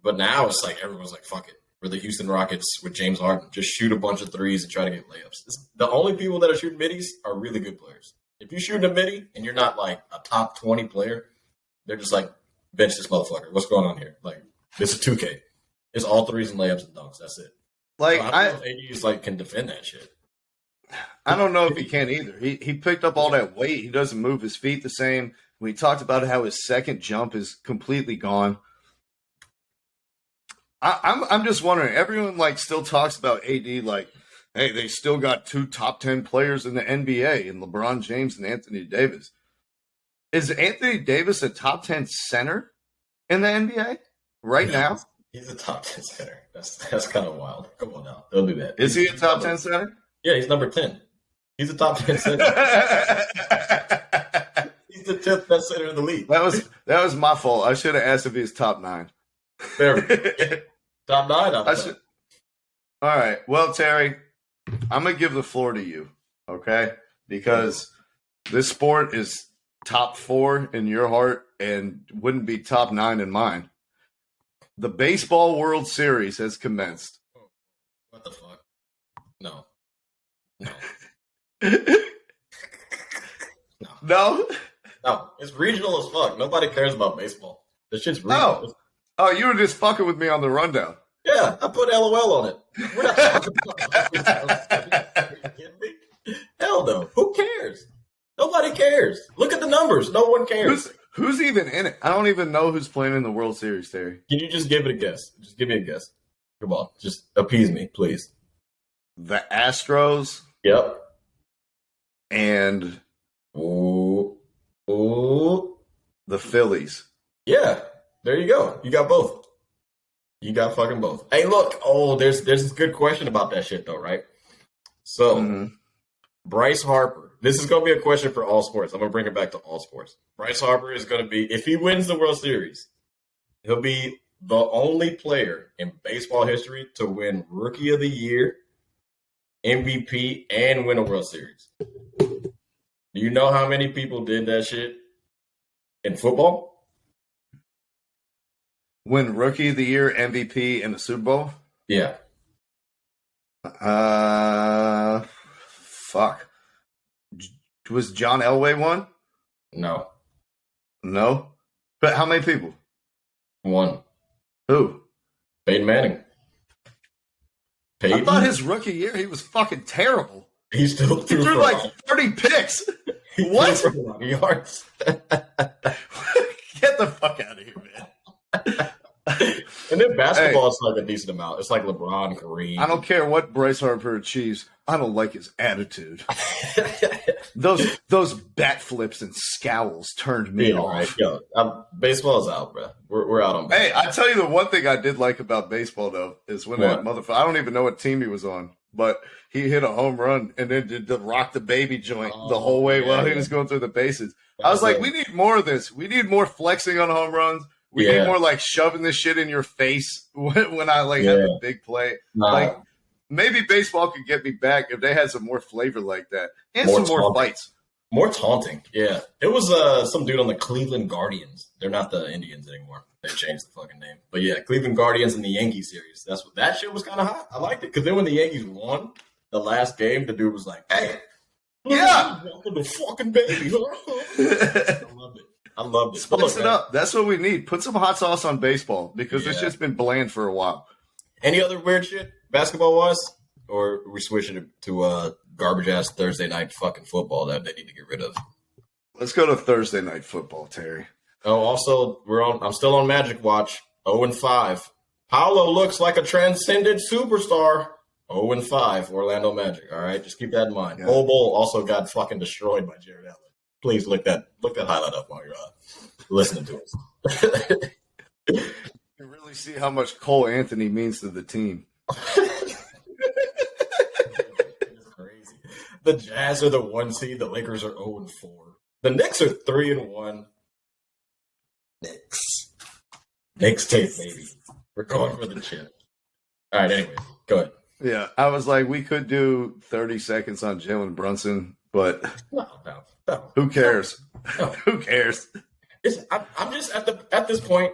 But now it's everyone's fuck it. We're the Houston Rockets with James Harden. Just shoot a bunch of threes and try to get layups. The only people that are shooting middies are really good players. If you're shooting a midi and you're not a top 20 player, they're just bench this motherfucker. What's going on here? This is 2K. It's all threes and layups and dunks. That's it. I don't know if AD can defend that shit. I don't know if he can either. He picked up all that weight. He doesn't move his feet the same. We talked about how his second jump is completely gone. I'm just wondering. Everyone still talks about AD hey, they still got 2 top 10 players in the NBA in LeBron James and Anthony Davis. Is Anthony Davis a top 10 center in the NBA right now? He's a top 10 center. That's kind of wild. Come on now. Don't do that. Is he a top 10 center? Yeah, he's number 10. He's a top 10 center. He's the 10th best center in the league. That was my fault. I should have asked if he was top 9. Fair. Top 9? All right. Well, Terry, I'm going to give the floor to you, okay? Because this sport is top 4 in your heart and wouldn't be top 9 in mine. The Baseball World Series has commenced. What the fuck? No. No? No. It's regional as fuck. Nobody cares about baseball. This shit's regional. Oh, you were just fucking with me on the rundown. Yeah, I put LOL on it. We're not talking about baseball. Are you kidding me? Hell no. Who cares? Nobody cares. Look at the numbers. No one cares. Who's even in it? I don't even know who's playing in the World Series, Terry. Can you just give it a guess? Just give me a guess. Come on. Just appease me, please. The Astros. Yep. And Ooh. the Phillies. Yeah. There you go. You got both. You got fucking both. Hey, look. Oh, there's this good question about that shit, though, right? So, Bryce Harper. This is going to be a question for all sports. I'm going to bring it back to all sports. Bryce Harper is going to be, if he wins the World Series, he'll be the only player in baseball history to win Rookie of the Year, MVP, and win a World Series. Do you know how many people did that shit in football? Win Rookie of the Year, MVP, and the Super Bowl? Yeah. Fuck. Was John Elway one? No. No? But how many people? One. Who? Peyton Manning. I thought his rookie year, he was fucking terrible. He still He threw like 30 picks. What? Threw for a lot of yards. Get the fuck out of here, man. And then basketball is like a decent amount. It's like LeBron, Kareem. I don't care what Bryce Harper achieves. I don't like his attitude. Those bat flips and scowls turned me off. Right. Yo, baseball's out, bro. We're out on baseball. Hey, I tell you the one thing I did like about baseball, though, is when that motherfucker, I don't even know what team he was on, but he hit a home run and then did the rock the baby joint the whole way while he was going through the bases. I was like, we need more of this. We need more flexing on home runs. We need more like shoving this shit in your face when I have a big play. Like maybe baseball could get me back if they had some more flavor like that and some more fights. More taunting. Yeah. It was some dude on the Cleveland Guardians. They're not the Indians anymore. They changed the fucking name. But yeah, Cleveland Guardians in the Yankee series. That shit was kind of hot. I liked it because then when the Yankees won the last game, the dude was like, "Hey, the fucking baby." I loved it. Spice it up. That's what we need. Put some hot sauce on baseball because it's just been bland for a while. Any other weird shit basketball wise, or are we switching it to garbage ass Thursday night fucking football that they need to get rid of? Let's go to Thursday night football, Terry. Oh, also I'm still on Magic Watch. 0-5. Paolo looks like a transcendent superstar. 0-5. Orlando Magic. All right, just keep that in mind. Yeah. Bowl also got fucking destroyed by Jared Allen. Please look that highlight up while you're listening to us. You can really see how much Cole Anthony means to the team. It's crazy. The Jazz are the 1 seed. The Lakers are 0-4. The Knicks are 3-1. Knicks tape, baby. We're going for the chip. All right, anyway, go ahead. Yeah, I was like, we could do 30 seconds on Jalen Brunson, but no. Who cares? No. Who cares? I'm just at this point.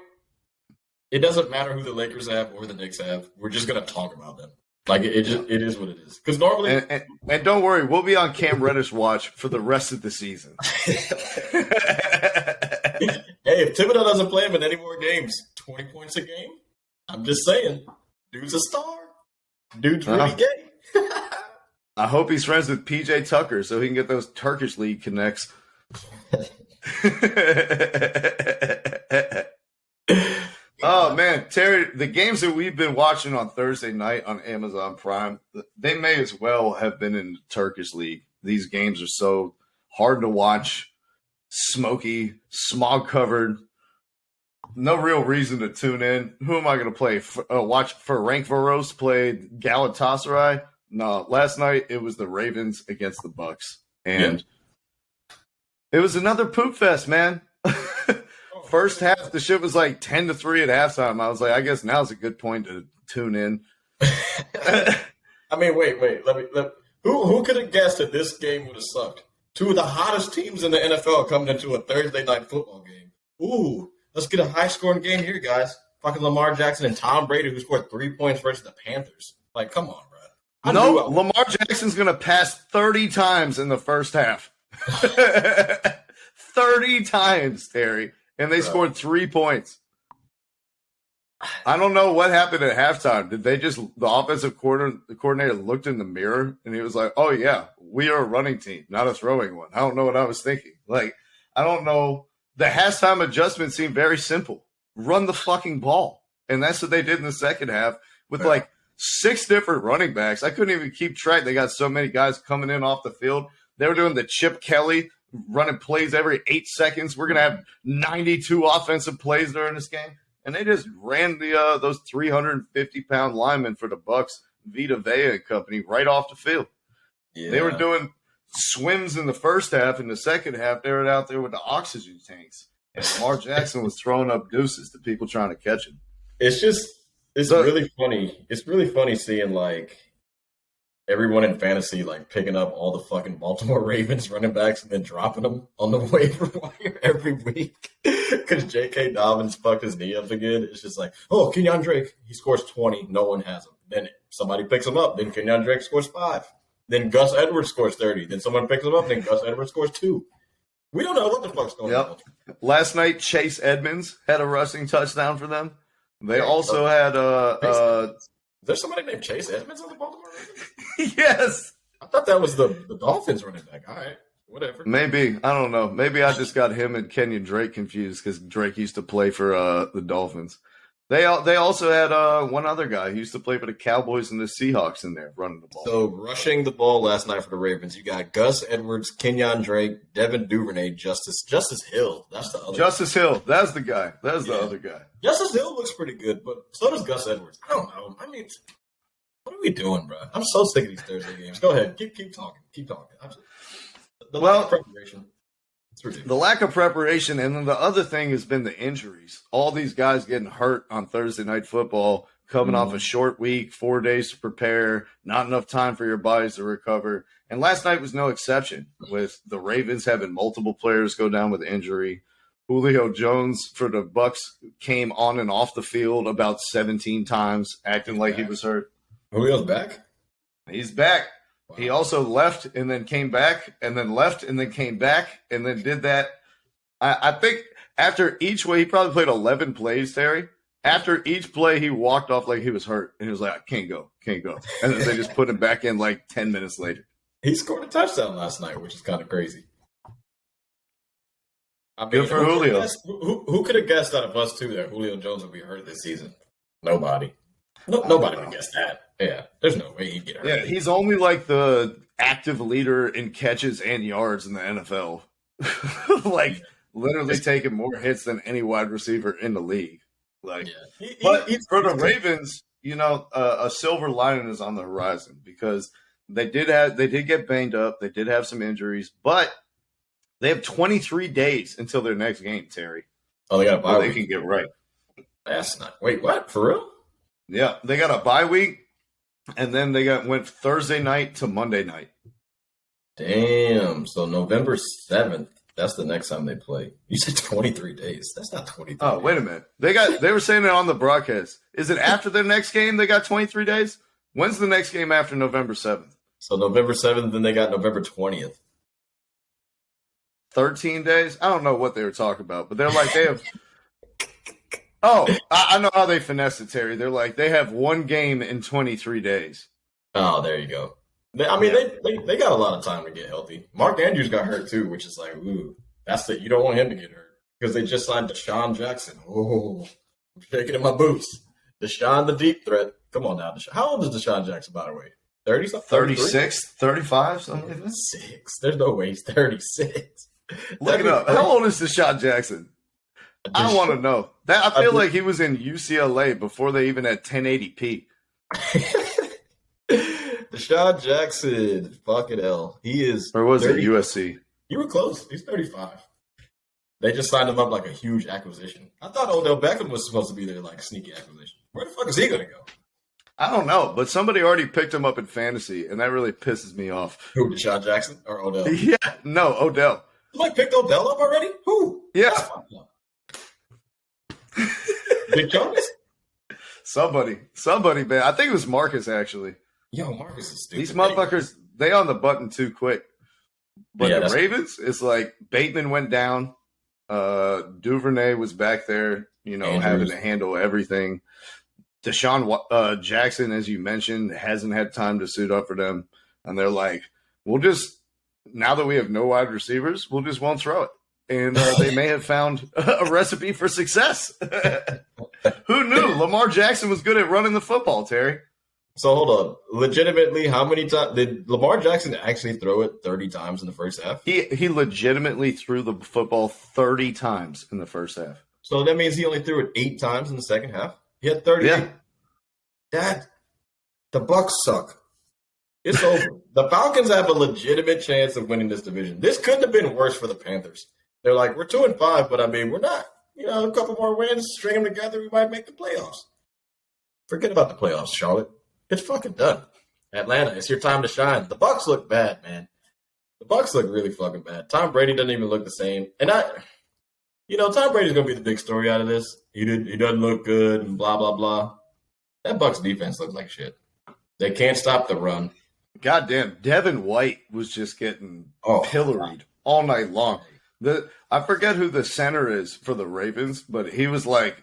It doesn't matter who the Lakers have or the Knicks have. We're just gonna talk about them. Like it is what it is. Because normally, and don't worry, we'll be on Cam Reddish watch for the rest of the season. Hey, if Thibodeau doesn't play him in any more games, 20 points a game. I'm just saying, dude's a star. Dude's really gay. I hope he's friends with PJ Tucker so he can get those Turkish League connects. Oh, man. Terry, the games that we've been watching on Thursday night on Amazon Prime, they may as well have been in the Turkish League. These games are so hard to watch, smoky, smog-covered. No real reason to tune in. Who am I going to play? Watch Ferencváros play Galatasaray? No, last night it was the Ravens against the Bucks. And it was another poop fest, man. First half, the shit was like 10-3 at halftime. I was like, I guess now's a good point to tune in. I mean, wait. Who could have guessed that this game would have sucked? Two of the hottest teams in the NFL coming into a Thursday night football game. Ooh, let's get a high-scoring game here, guys. Fucking Lamar Jackson and Tom Brady, who scored 3 points versus the Panthers. Like, come on, bro. No, Lamar Jackson's going to pass 30 times in the first half. 30 times, Terry. And they scored 3 points. I don't know what happened at halftime. Did they just – the offensive coordinator looked in the mirror and he was like, oh, yeah, we are a running team, not a throwing one. I don't know what I was thinking. Like, I don't know. The halftime adjustment seemed very simple. Run the fucking ball. And that's what they did in the second half with like 6 different running backs. I couldn't even keep track. They got so many guys coming in off the field. They were doing the Chip Kelly – running plays every 8 seconds. We're going to have 92 offensive plays during this game. And they just ran those 350-pound linemen for the Bucks, Vita Vea and company, right off the field. Yeah. They were doing swims in the first half. In the second half, they were out there with the oxygen tanks. And Lamar Jackson was throwing up deuces to people trying to catch him. It's really funny. It's really funny seeing, like, everyone in fantasy, like, picking up all the fucking Baltimore Ravens running backs and then dropping them on the waiver wire every week because J.K. Dobbins fucked his knee up again. It's just like, oh, Kenyon Drake, he scores 20. No one has him. Then somebody picks him up. Then Kenyon Drake scores 5. Then Gus Edwards scores 30. Then someone picks him up. Then Gus Edwards scores 2. We don't know what the fuck's going on. Last night, Chase Edmonds had a rushing touchdown for them. They also had Is there somebody named Chase Edmonds on the Baltimore Ravens? Yes. I thought that was the Dolphins running back. All right, whatever. Maybe. I don't know. Maybe I just got him and Kenyon Drake confused because Drake used to play for the Dolphins. They also had one other guy who used to play for the Cowboys and the Seahawks in there running the ball. So rushing the ball last night for the Ravens, you got Gus Edwards, Kenyon Drake, Devin Duvernay, Justice Hill. That's the other Justice Hill. That's the guy. That's the other guy. Justice Hill looks pretty good, but so does Gus Edwards. I don't know. I mean, what are we doing, bro? I'm so sick of these Thursday games. Go ahead. Keep talking. Keep talking. Preparation. The lack of preparation, and then the other thing has been the injuries. All these guys getting hurt on Thursday Night Football, coming off a short week, 4 days to prepare, not enough time for your bodies to recover. And last night was no exception, with the Ravens having multiple players go down with injury. Julio Jones for the Bucks came on and off the field about 17 times, acting like he was hurt. Julio's back? He's back. Wow. He also left and then came back and then left and then came back and then did that. I think after each way, he probably played 11 plays, Terry. After each play, he walked off like he was hurt. And he was like, I can't go. And then they just put him back in like 10 minutes later. He scored a touchdown last night, which is kind of crazy. I mean, good for Julio. Who could have guessed out of us two that Julio Jones would be hurt this season? Nobody. Nobody would guess that. Yeah, there's no way he'd get hurt. Yeah, he's only like the active leader in catches and yards in the NFL. Like, literally taking more hits than any wide receiver in the league. Like, but for the Ravens, you know, a silver lining is on the horizon because they did get banged up. They did have some injuries, but they have 23 days until their next game, Terry. Oh, they got a bye week. They can get right. That's not. Wait, what? For real? Yeah, they got a bye week, and then they went Thursday night to Monday night. Damn. So November 7th, that's the next time they play. You said 23 days. That's not 23 Oh, days. wait a minute. They were saying it on the broadcast. Is it after their next game they got 23 days? When's the next game after November 7th? So November 7th, then they got November 20th. 13 days? I don't know what they were talking about, but they're like, they have – oh, I know how they finesse it, Terry. They're like, they have one game in 23 days. Oh, there you go. They got a lot of time to get healthy. Mark Andrews got hurt too, which is like, ooh, that's it. You don't want him to get hurt because they just signed Deshaun Jackson. Oh, I'm shaking in my boots. Deshaun, the deep threat. Come on now. How old is Deshaun Jackson, by the way? 30 something? 36, 35, something like that? 6. There's no way he's 36. Look it up. How old is Deshaun Jackson? I want to know. I feel like he was in UCLA before they even had 1080p. Deshaun Jackson, fucking hell. He is. Or was 30. It USC? You were close. He's 35. They just signed him up like a huge acquisition. I thought Odell Beckham was supposed to be their like sneaky acquisition. Where the fuck is he going to go? I don't know, but somebody already picked him up in fantasy, and that really pisses me off. Who, Deshaun Jackson or Odell? Yeah, no, Odell. Somebody picked Odell up already? Who? Yeah. Big Jonas? Somebody, man. I think it was Marcus, actually. Yo, Marcus is stupid. These motherfuckers, they on the button too quick. But the Ravens, it's like Bateman went down. Duvernay was back there, having to handle everything. Deshaun Jackson, as you mentioned, hasn't had time to suit up for them. And they're like, now that we have no wide receivers, we'll just won't throw it. And they may have found a recipe for success. Who knew Lamar Jackson was good at running the football, Terry? So hold on. Legitimately, how many times did Lamar Jackson actually throw it 30 times in the first half? He legitimately threw the football 30 times in the first half. So that means he only threw it 8 times in the second half? He had 30. Yeah. The Bucs suck. It's over. The Falcons have a legitimate chance of winning this division. This couldn't have been worse for the Panthers. They're like, we're 2-5, but I mean, we're not. A couple more wins, string them together, we might make the playoffs. Forget about the playoffs, Charlotte. It's fucking done. Atlanta, it's your time to shine. The Bucs look bad, man. The Bucs look really fucking bad. Tom Brady doesn't even look the same. And Tom Brady's gonna be the big story out of this. He doesn't look good and blah blah blah. That Bucs defense looks like shit. They can't stop the run. Goddamn, Devin White was just getting pilloried all night long. I forget who the center is for the Ravens, but he was like,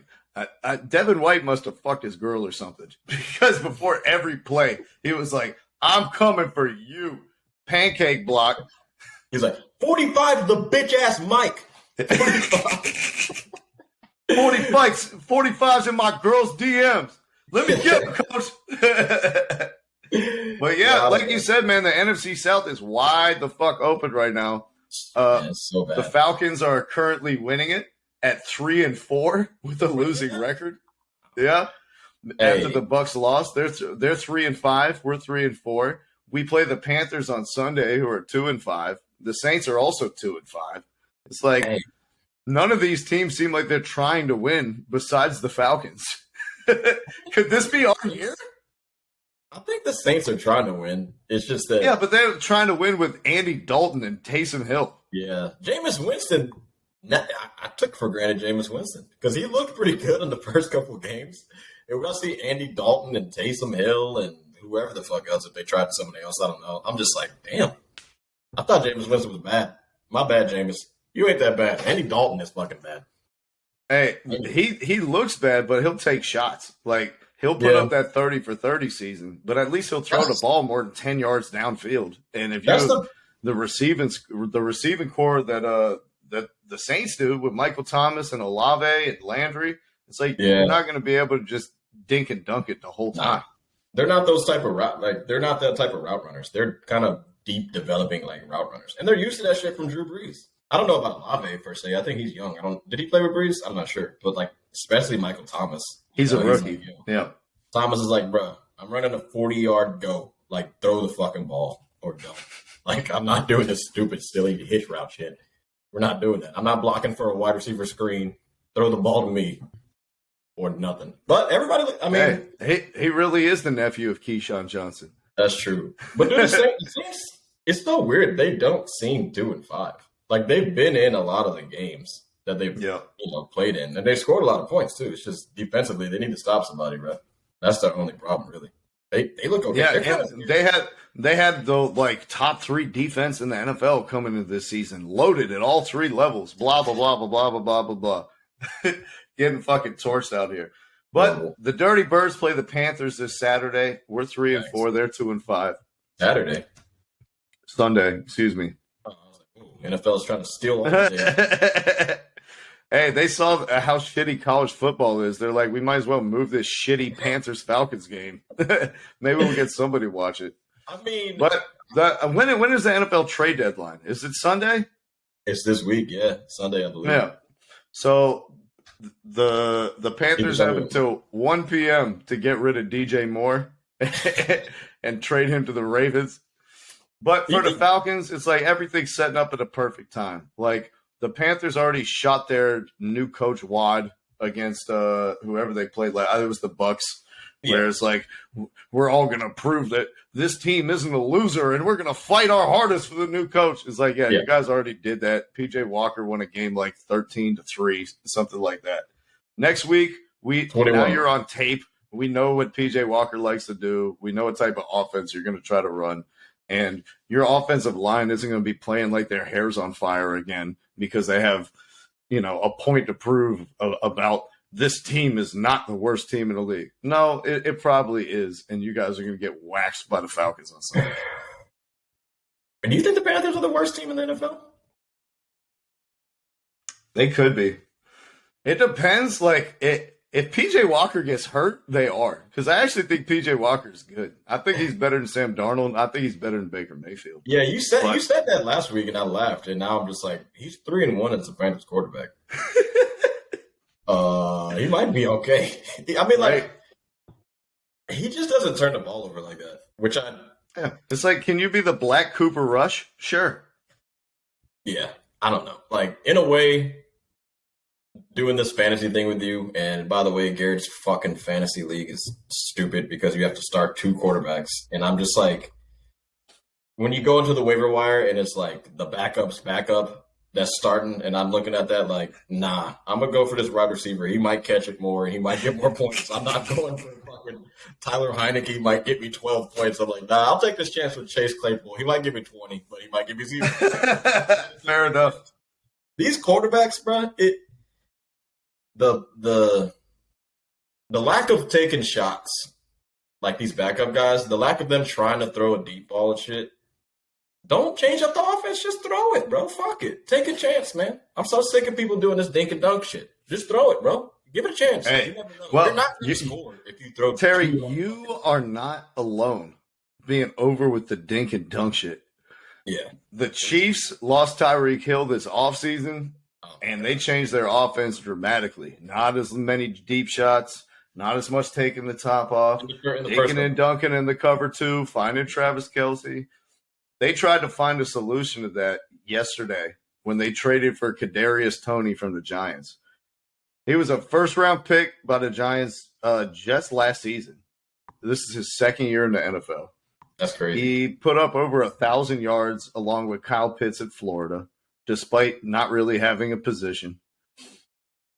Devin White must have fucked his girl or something, because before every play, he was like, I'm coming for you. Pancake block. He's like, 45 the bitch-ass Mike. 45's in my girl's DMs. Let me get him, coach. But yeah, like you said, man, the NFC South is wide the fuck open right now. It's so bad. The Falcons are currently winning it at 3-4 with a losing record. Yeah. After the Bucs lost, they're 3-5. We're 3-4. We play the Panthers on Sunday, who are 2-5. The Saints are also 2-5. It's like none of these teams seem like they're trying to win besides the Falcons. Could this be our year? I think the Saints are trying to win. It's just that. Yeah, but they're trying to win with Andy Dalton and Taysom Hill. Yeah. Jameis Winston, I took for granted Jameis Winston because he looked pretty good in the first couple of games. And we're going to see Andy Dalton and Taysom Hill and whoever the fuck else, if they tried somebody else, I don't know. I'm just like, damn. I thought Jameis Winston was bad. My bad, Jameis. You ain't that bad. Andy Dalton is fucking bad. Hey, he looks bad, but he'll take shots. Like, he'll put up that 30 for 30 season, but at least he'll throw the ball more than 10 yards downfield. And if you the receiving core that the Saints do with Michael Thomas and Olave and Landry, it's like you're not going to be able to just dink and dunk it the whole time. They're not those type of they're not that type of route runners. They're kind of deep developing route runners, and they're used to that shit from Drew Brees. I don't know about Olave per se. I think he's young. Did he play with Brees? I'm not sure, but especially Michael Thomas. He's a rookie. Yeah. Thomas is like, bro, I'm running a 40-yard go. Throw the fucking ball or don't. I'm not doing this stupid, silly hitch route shit. We're not doing that. I'm not blocking for a wide receiver screen. Throw the ball to me or nothing. But everybody, he really is the nephew of Keyshawn Johnson. That's true. But it's so weird. They don't seem 2-5. They've been in a lot of the games that they've played in, and they scored a lot of points too. It's just defensively they need to stop somebody, bro. That's their only problem, really. They look okay. Yeah, they had the top 3 defense in the NFL coming into this season, loaded at all 3 levels. Blah blah blah blah blah blah blah blah blah. Getting fucking torched out here. But the Dirty Birds play the Panthers this Saturday. We're 3-4. They're 2-5. Sunday, excuse me. NFL's trying to steal all the Hey, they saw how shitty college football is. They're like, we might as well move this shitty Panthers-Falcons game. Maybe we'll get somebody to watch it. I mean, but when is the NFL trade deadline? Is it Sunday? It's this week, yeah. Sunday, I believe. Yeah. So the Panthers have until 1 p.m. to get rid of DJ Moore and trade him to the Ravens. But for the Falcons, it's like everything's setting up at a perfect time. Like the Panthers already shot their new coach wad against whoever they played. It was the Bucks. Where it's like, we're all going to prove that this team isn't a loser and we're going to fight our hardest for the new coach. It's like, you guys already did that. PJ Walker won a game like 13-3, something like that. Next week, now you're on tape. We know what PJ Walker likes to do. We know what type of offense you're going to try to run. And your offensive line isn't going to be playing like their hair's on fire again because they have, a point to prove about this team is not the worst team in the league. No, it probably is, and you guys are going to get waxed by the Falcons on Sunday. And do you think the Panthers are the worst team in the NFL? They could be. It depends. If PJ Walker gets hurt, they are. Because I actually think PJ Walker is good. I think he's better than Sam Darnold. I think he's better than Baker Mayfield. Yeah, you said that last week, and I laughed. And now I'm just like, he's 3-1 as a Panthers quarterback. He might be okay. I mean, he just doesn't turn the ball over like that. Yeah. It's like, can you be the Black Cooper Rush? Sure. Yeah, I don't know. In a way, doing this fantasy thing with you, and by the way, Garrett's fucking fantasy league is stupid because you have to start 2 quarterbacks. And I'm just like, when you go into the waiver wire and it's like the backup's backup that's starting, and I'm looking at that like, nah, I'm going to go for this wide receiver. He might catch it more, and he might get more points. I'm not going for fucking Tyler Heineke. He might get me 12 points. I'm like, nah, I'll take this chance with Chase Claypool. He might give me 20, but he might give me 0. Fair enough. These quarterbacks, bro, the lack of taking shots, like these backup guys, the lack of them trying to throw a deep ball and shit, don't change up the offense. Just throw it, bro. Fuck it. Take a chance, man. I'm so sick of people doing this dink and dunk shit. Just throw it, bro. Give it a chance. Hey, you're not going to score if you throw. Terry, you are not alone being over with the dink and dunk shit. Yeah. The Chiefs lost Tyreek Hill this offseason, and they changed their offense dramatically. Not as many deep shots, not as much taking the top off, dinking and dunking in the cover 2, finding Travis Kelce. They tried to find a solution to that yesterday when they traded for Kadarius Toney from the Giants. He was a first-round pick by the Giants just last season. This is his second year in the NFL. That's crazy. He put up over 1,000 yards along with Kyle Pitts at Florida, despite not really having a position.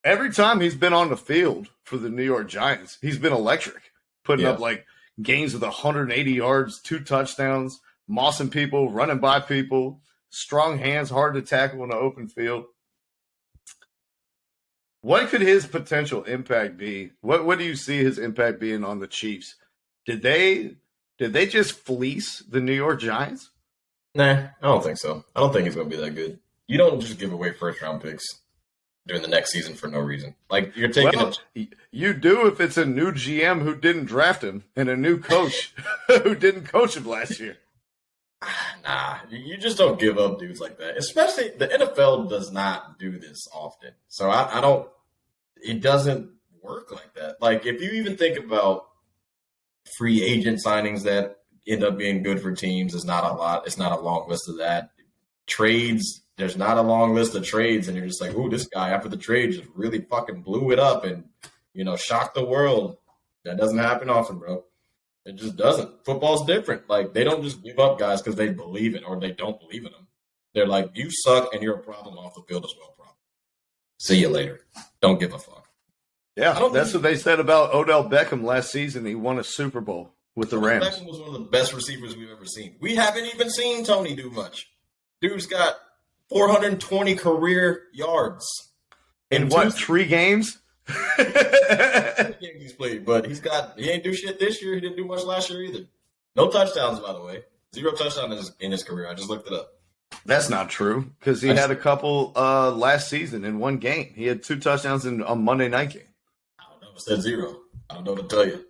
Every time he's been on the field for the New York Giants, he's been electric, putting up gains of 180 yards, 2 touchdowns, mossing people, running by people, strong hands, hard to tackle in the open field. What could his potential impact be? What do you see his impact being on the Chiefs? Did they just fleece the New York Giants? Nah, I don't think so. I don't think he's going to be that good. You don't just give away first-round picks during the next season for no reason. You're taking you do if it's a new GM who didn't draft him and a new coach who didn't coach him last year. Nah, you just don't give up dudes like that. Especially the NFL does not do this often. So I don't – it doesn't work like that. If you even think about free agent signings that end up being good for teams, it's not a lot. It's not a long list of that. Trades, there's not a long list of trades, and you're just like, ooh, this guy after the trade just really fucking blew it up and, shocked the world. That doesn't happen often, bro. It just doesn't. Football's different. They don't just give up guys because they believe it or they don't believe in them. They're like, you suck and you're a problem off the field as well, problem. See you later. Don't give a fuck. Yeah, that's what they said about Odell Beckham last season. He won a Super Bowl with the Rams. Beckham was one of the best receivers we've ever seen. We haven't even seen Tony do much. Dude's got 420 career yards. In what, 3 games? He's played, but he ain't do shit this year. He didn't do much last year either. No touchdowns, by the way. 0 touchdowns in his career. I just looked it up. That's not true because he had a couple last season in 1 game. He had 2 touchdowns in a Monday night game. I don't know. It said 0. I don't know what to tell you.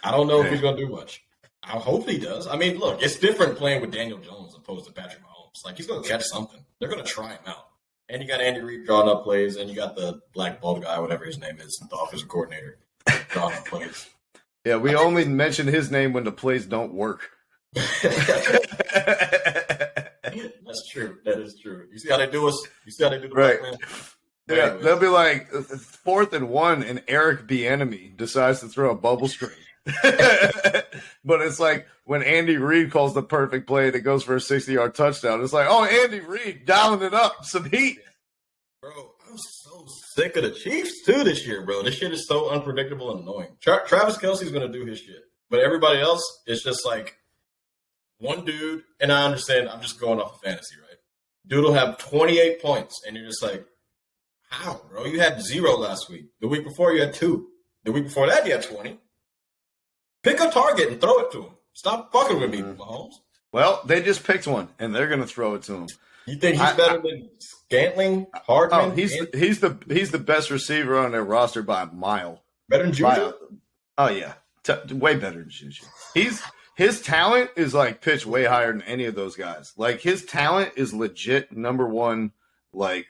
I don't know if he's going to do much. I hope he does. I mean, look, it's different playing with Daniel Jones opposed to Patrick Mahomes. He's going to catch something. They're going to try him out. And you got Andy Reid drawing up plays, and you got the black bald guy, whatever his name is, the offensive coordinator, drawing up plays. Yeah, we only mention his name when the plays don't work. That's true. That is true. You see how they do us? You see how they do the Right. black man? Yeah, Anyways. they'll be like 4th and 1, and Eric Bieniemy decides to throw a bubble screen. But it's like when Andy Reid calls the perfect play that goes for a 60-yard touchdown. It's like, oh, Andy Reid dialing it up, some heat. Bro, I'm so sick of the Chiefs too this year, bro. This shit is so unpredictable and annoying. Travis Kelce's gonna do his shit, but everybody else is just like one dude. And I understand. I'm just going off of fantasy, right? Dude will have 28 points, and you're just like, how, bro? You had 0 last week. The week before you had 2. The week before that you had 20. Pick a target and throw it to him. Stop fucking with me, Mahomes. Well, they just picked one, and they're going to throw it to him. You think he's better than Scantling, Hardman? Oh, he's the best receiver on their roster by a mile. Better than Juju? Oh yeah, way better than Juju. His talent is like pitched way higher than any of those guys. Like his talent is legit number one. Like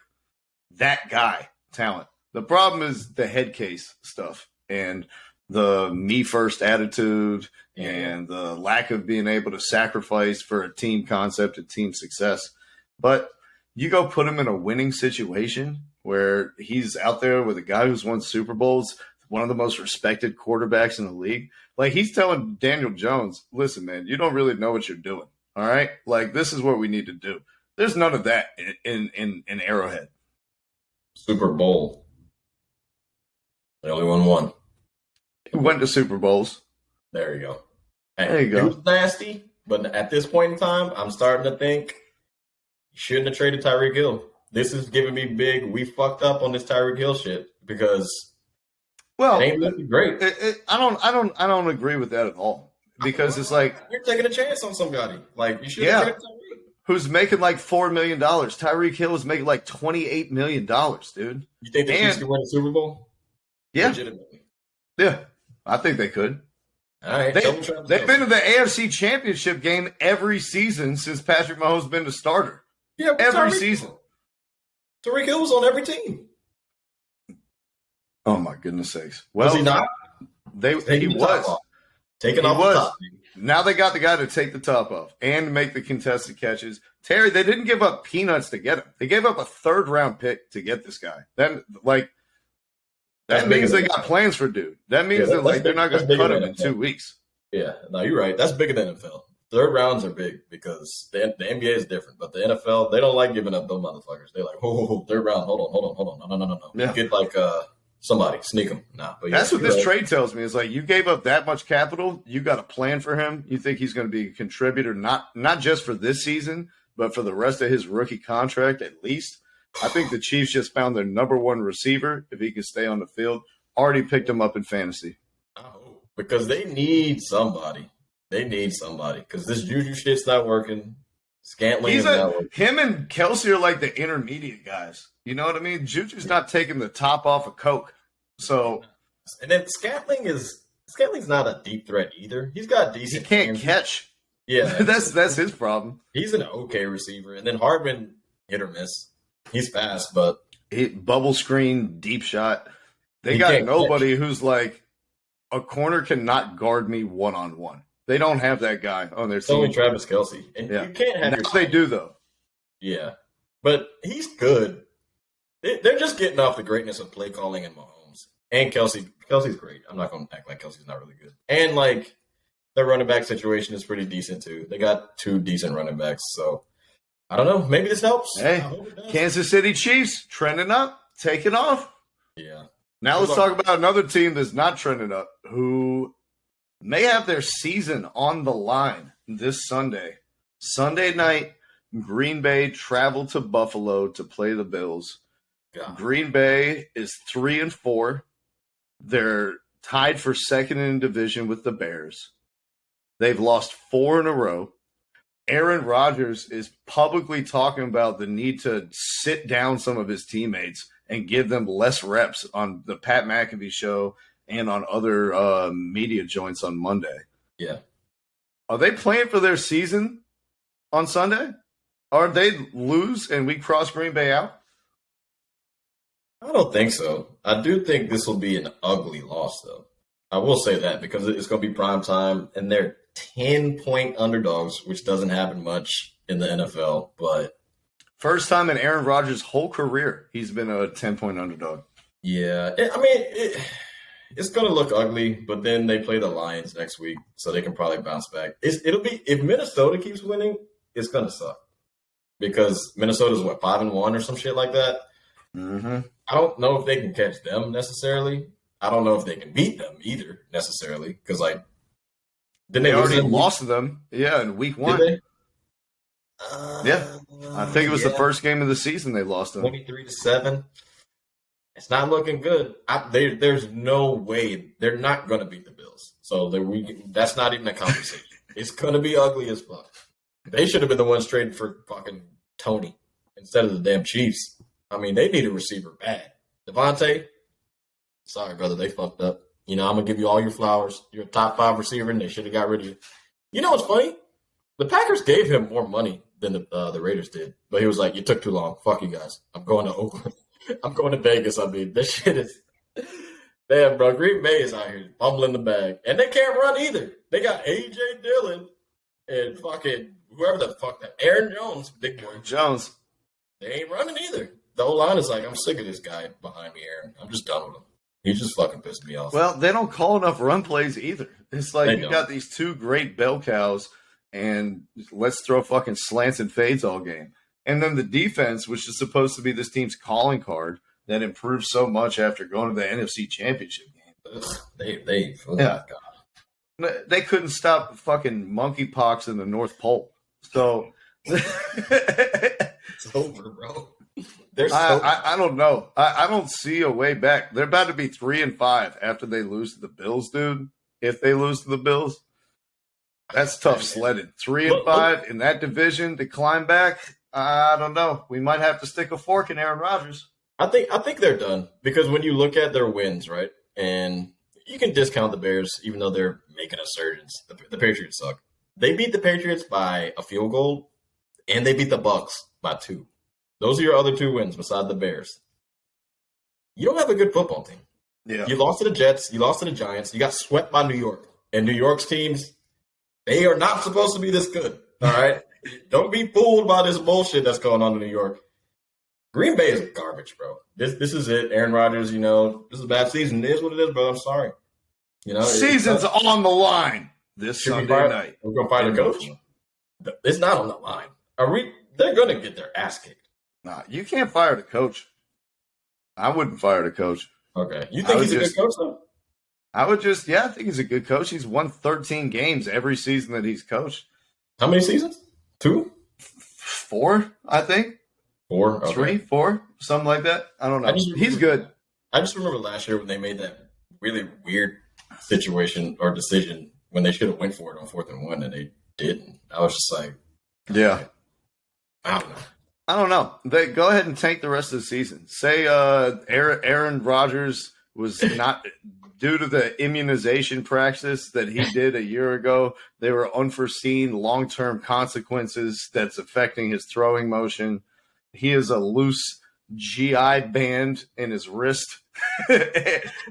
that guy talent. The problem is the head case stuff and the me first attitude and the lack of being able to sacrifice for a team concept and team success. But you go put him in a winning situation where he's out there with a guy who's won Super Bowls, one of the most respected quarterbacks in the league. Like he's telling Daniel Jones, listen, man, you don't really know what you're doing. All right. Like this is what we need to do. There's none of that in Arrowhead. Super Bowl. They only won one. He went to Super Bowls. There you go. Hey, There you go. It was nasty, but at this point in time, I'm starting to think you shouldn't have traded Tyreek Hill. This is giving me big. We fucked up on this Tyreek Hill shit because it ain't looking great. I don't agree with that at all because it's like you're taking a chance on somebody. Like you should have traded Tyreek. Who's making like $4 million? Tyreek Hill is making like $28 million, dude. You think the Chiefs can win the Super Bowl? Yeah. Legitimately. Yeah. I think they could. All right. They've been to the AFC Championship game every season since Patrick Mahomes been the starter. Yeah, every season. Tyreek Hill was on every team. Oh my goodness sakes! Well, was he not? He was taking off the top. Now they got the guy to take the top off and make the contested catches. Terry, they didn't give up peanuts to get him. They gave up a 3rd-round pick to get this guy. That means they got plans for dude. That means they're not going to cut him in 2 weeks. Yeah, no, you're right. That's bigger than NFL. 3rd rounds are big because the NBA is different, but the NFL, they don't like giving up those motherfuckers. They're like, oh, 3rd round, hold on. No. Yeah. Get like somebody, sneak them. Nah, but that's what this trade tells me. Is like you gave up that much capital. You got a plan for him. You think he's going to be a contributor, not just for this season, but for the rest of his rookie contract at least. I think the Chiefs just found their number one receiver if he can stay on the field. Already picked him up in fantasy. Oh, because they need somebody. They need somebody because this Juju shit's not working. Scantling is not working. Him and Kelsey are like the intermediate guys. You know what I mean? Juju's not taking the top off of Coke. So, and then Scantling's not a deep threat either. He's got decent. He can't catch. Yeah, that's his problem. He's an okay receiver, and then Hardman hit or miss. He's fast, but bubble screen, deep shot. They got nobody who's like a corner cannot guard me 1-on-1. They don't have that guy on their team. Only Travis Kelce, and you can't have. Now they do though. Yeah, but he's good. They're just getting off the greatness of play calling and Mahomes and Kelsey. Kelsey's great. I'm not going to act like Kelsey's not really good. And like their running back situation is pretty decent too. They got 2 decent running backs, so. I don't know. Maybe this helps. Hey, Kansas City Chiefs trending up, taking off. Yeah. Now let's talk about another team that's not trending up, who may have their season on the line this Sunday. Sunday night, Green Bay traveled to Buffalo to play the Bills. God. Green Bay is 3-4. They're tied for second in division with the Bears. They've lost 4 in a row. Aaron Rodgers is publicly talking about the need to sit down some of his teammates and give them less reps on the Pat McAfee show and on other media joints on Monday. Yeah. Are they playing for their season on Sunday? Or they lose and we cross Green Bay out? I don't think so. I do think this will be an ugly loss, though. I will say that because it's going to be prime time, and they're 10-point underdogs, which doesn't happen much in the NFL. But First time in Aaron Rodgers' whole career, he's been a 10-point underdog. yeah, it's going to look ugly. But then they play the Lions next week, so they can probably bounce back. It'll be if Minnesota keeps winning, it's going to suck because Minnesota's 5-1 or some shit like that. Mm-hmm. I don't know if they can catch them necessarily. I don't know if they can beat them either necessarily because didn't They lose already them? lost to them. Yeah, in week 1. Did they? Yeah. I think it was the first game of the season they lost them. 23-7. It's not looking good. There's no way they're not going to beat the Bills. So that's not even a conversation. It's going to be ugly as fuck. They should have been the ones trading for fucking Tony instead of the damn Chiefs. I mean, they need a receiver bad. Devontae, sorry, brother, they fucked up. I'm going to give you all your flowers. You're a top 5 receiver, and they should have got rid of you. You know what's funny? The Packers gave him more money than the Raiders did. But he was like, you took too long. Fuck you guys. I'm going to Oakland. I'm going to Vegas. I mean, this shit is – damn, bro. Green Bay is out here fumbling the bag. And they can't run either. They got A.J. Dillon and fucking whoever the fuck that – Aaron Jones, big boy. Jones. They ain't running either. The whole line is like, I'm sick of this guy behind me, Aaron. I'm just done with him. He just fucking pissed me off. Well, they don't call enough run plays either. It's like They you got these 2 great bell cows, and let's throw fucking slants and fades all game. And then the defense, which is supposed to be this team's calling card, that improved so much after going to the NFC Championship game. Yeah. They couldn't stop fucking monkeypox in the North Pole. So It's over, bro. I don't know. I don't see a way back. They're about to be 3-5 after they lose to the Bills, dude. If they lose to the Bills, that's tough sledding. 3-5 in that division to climb back. I don't know. We might have to stick a fork in Aaron Rodgers. I think they're done because when you look at their wins, right, and you can discount the Bears even though they're making a surge. The Patriots suck. They beat the Patriots by a field goal, and they beat the Bucks by 2. Those are your other 2 wins beside the Bears. You don't have a good football team. Yeah. You lost to the Jets. You lost to the Giants. You got swept by New York. And New York's teams, they are not supposed to be this good. All right? Don't be fooled by this bullshit that's going on in New York. Green Bay is garbage, bro. This is it. Aaron Rodgers, this is a bad season. It is what it is, bro. I'm sorry. Season's on the line this Sunday night. We're going to find a coach. It's not on the line. They're going to get their ass kicked. Nah, you can't fire the coach. I wouldn't fire the coach. Okay. You think he's a good coach, though? I think he's a good coach. He's won 13 games every season that he's coached. How many seasons? 2? 4, I think. 4? Okay. 3, 4, something like that. I don't know. He's good. I just remember last year when they made that really weird situation or decision when they should have went for it on 4th and 1 and they didn't. I was just like, yeah. I don't know. They go ahead and tank the rest of the season. Say Aaron Rodgers was not due to the immunization practice that he did a year ago. There were unforeseen long-term consequences that's affecting his throwing motion. He has a loose GI band in his wrist, and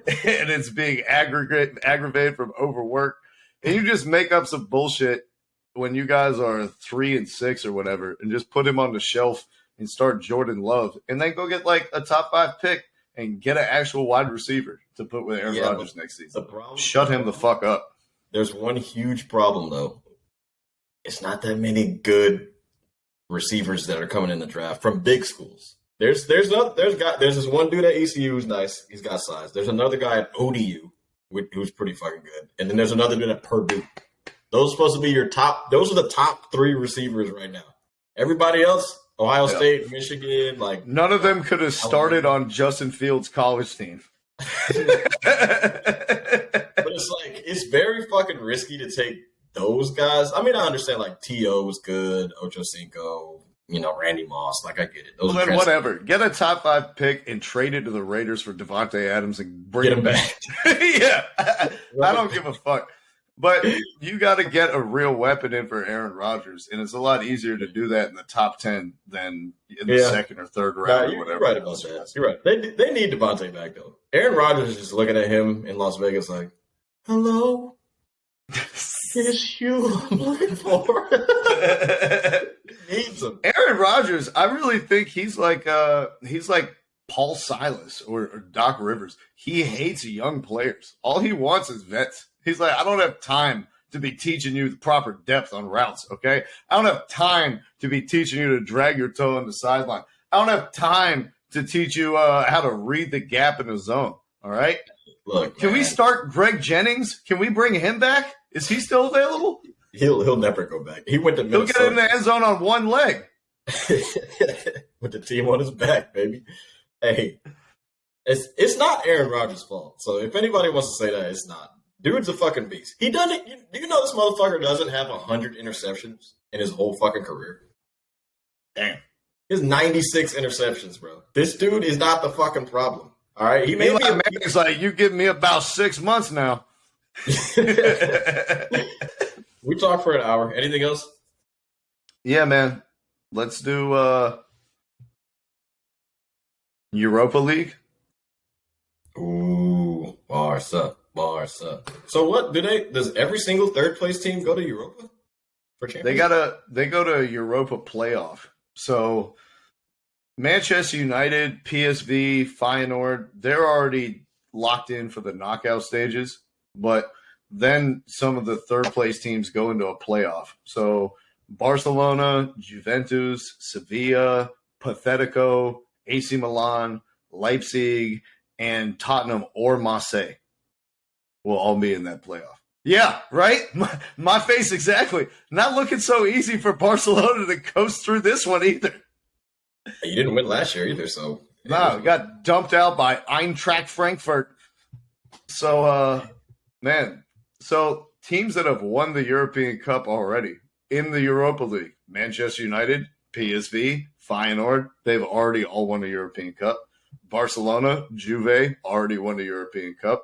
it's being aggravated from overwork. And you just make up some bullshit when you guys are 3-6 or whatever, and just put him on the shelf and start Jordan Love, and then go get like a top 5 pick and get an actual wide receiver to put with Aaron Rodgers next season. Shut him the fuck up. There's one huge problem though. It's not that many good receivers that are coming in the draft from big schools. There's this one dude at ECU who's nice. He's got size. There's another guy at ODU who's pretty fucking good, and then there's another dude at Purdue. Those are supposed to be your top. Those are the top 3 receivers right now. Everybody else, Ohio State, Michigan, like none of them could have started on Justin Fields' college team. But it's very fucking risky to take those guys. I mean, I understand like T.O. was good, Ocho Cinco, Randy Moss. Like I get it. Well, then whatever. Get a top 5 pick and trade it to the Raiders for Devontae Adams and bring him back. Yeah, I don't give a fuck. But you got to get a real weapon in for Aaron Rodgers, and it's a lot easier to do that in the top 10 than in the second or third round or whatever. You're right about that. You're right. They need Devontae back, though. Aaron Rodgers is just looking at him in Las Vegas like, hello? It's you I'm looking for. He needs him. Aaron Rodgers, I really think he's like Paul Silas or Doc Rivers. He hates young players. All he wants is vets. He's like, I don't have time to be teaching you the proper depth on routes, okay? I don't have time to be teaching you to drag your toe on the sideline. I don't have time to teach you how to read the gap in the zone, all right? Look, can we start Greg Jennings? Can we bring him back? Is he still available? He'll never go back. He went to Minnesota. He'll get in the end zone on one leg. With the team on his back, baby. Hey, it's not Aaron Rodgers' fault. So if anybody wants to say that, it's not. Dude's a fucking beast. He done it. Do you know this motherfucker doesn't have 100 interceptions in his whole fucking career? Damn. His 96 interceptions, bro. This dude is not the fucking problem. All right? He made me He's like, you give me about 6 months now. We talked for an hour. Anything else? Yeah, man. Let's do Europa League. Ooh, Barca. So what does every single third place team go to Europa for Champions? They go to Europa playoff. So Manchester United, PSV, Feyenoord, they're already locked in for the knockout stages, but then some of the third place teams go into a playoff. So Barcelona, Juventus, Sevilla, Pathetico, AC Milan, Leipzig, and Tottenham or Marseille will all be in that playoff. Yeah, right? My face exactly. Not looking so easy for Barcelona to coast through this one either. You didn't win last year either, so. No, we got dumped out by Eintracht Frankfurt. So, so teams that have won the European Cup already in the Europa League, Manchester United, PSV, Feyenoord, they've already all won the European Cup. Barcelona, Juve, already won the European Cup.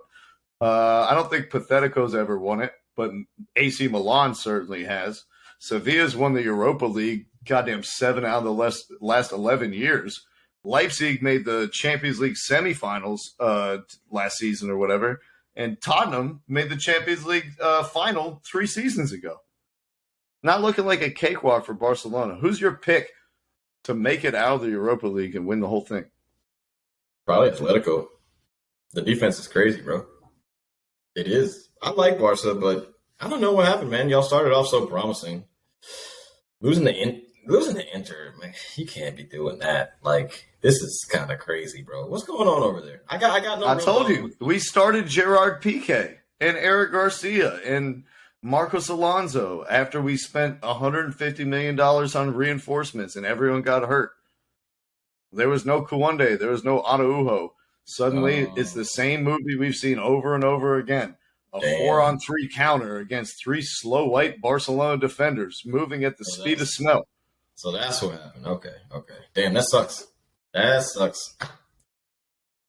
I don't think Pathetico's ever won it, but AC Milan certainly has. Sevilla's won the Europa League, goddamn 7 out of the last 11 years. Leipzig made the Champions League semifinals last season or whatever, and Tottenham made the Champions League final 3 seasons ago. Not looking like a cakewalk for Barcelona. Who's your pick to make it out of the Europa League and win the whole thing? Probably Atletico. The defense is crazy, bro. It is. I like Barca, but I don't know what happened, man. Y'all started off so promising. Losing the Inter, man, you can't be doing that. Like, this is kind of crazy, bro. What's going on over there? I got no. I told you, we started Gerard Piqué and Eric Garcia and Marcos Alonso after we spent $150 million on reinforcements and everyone got hurt. There was no Kuwande. There was no Araujo. Suddenly, it's the same movie we've seen over and over again. A 4-on-3 counter against 3 slow white Barcelona defenders moving at the speed of smell. So that's what happened. Okay. Damn, that sucks.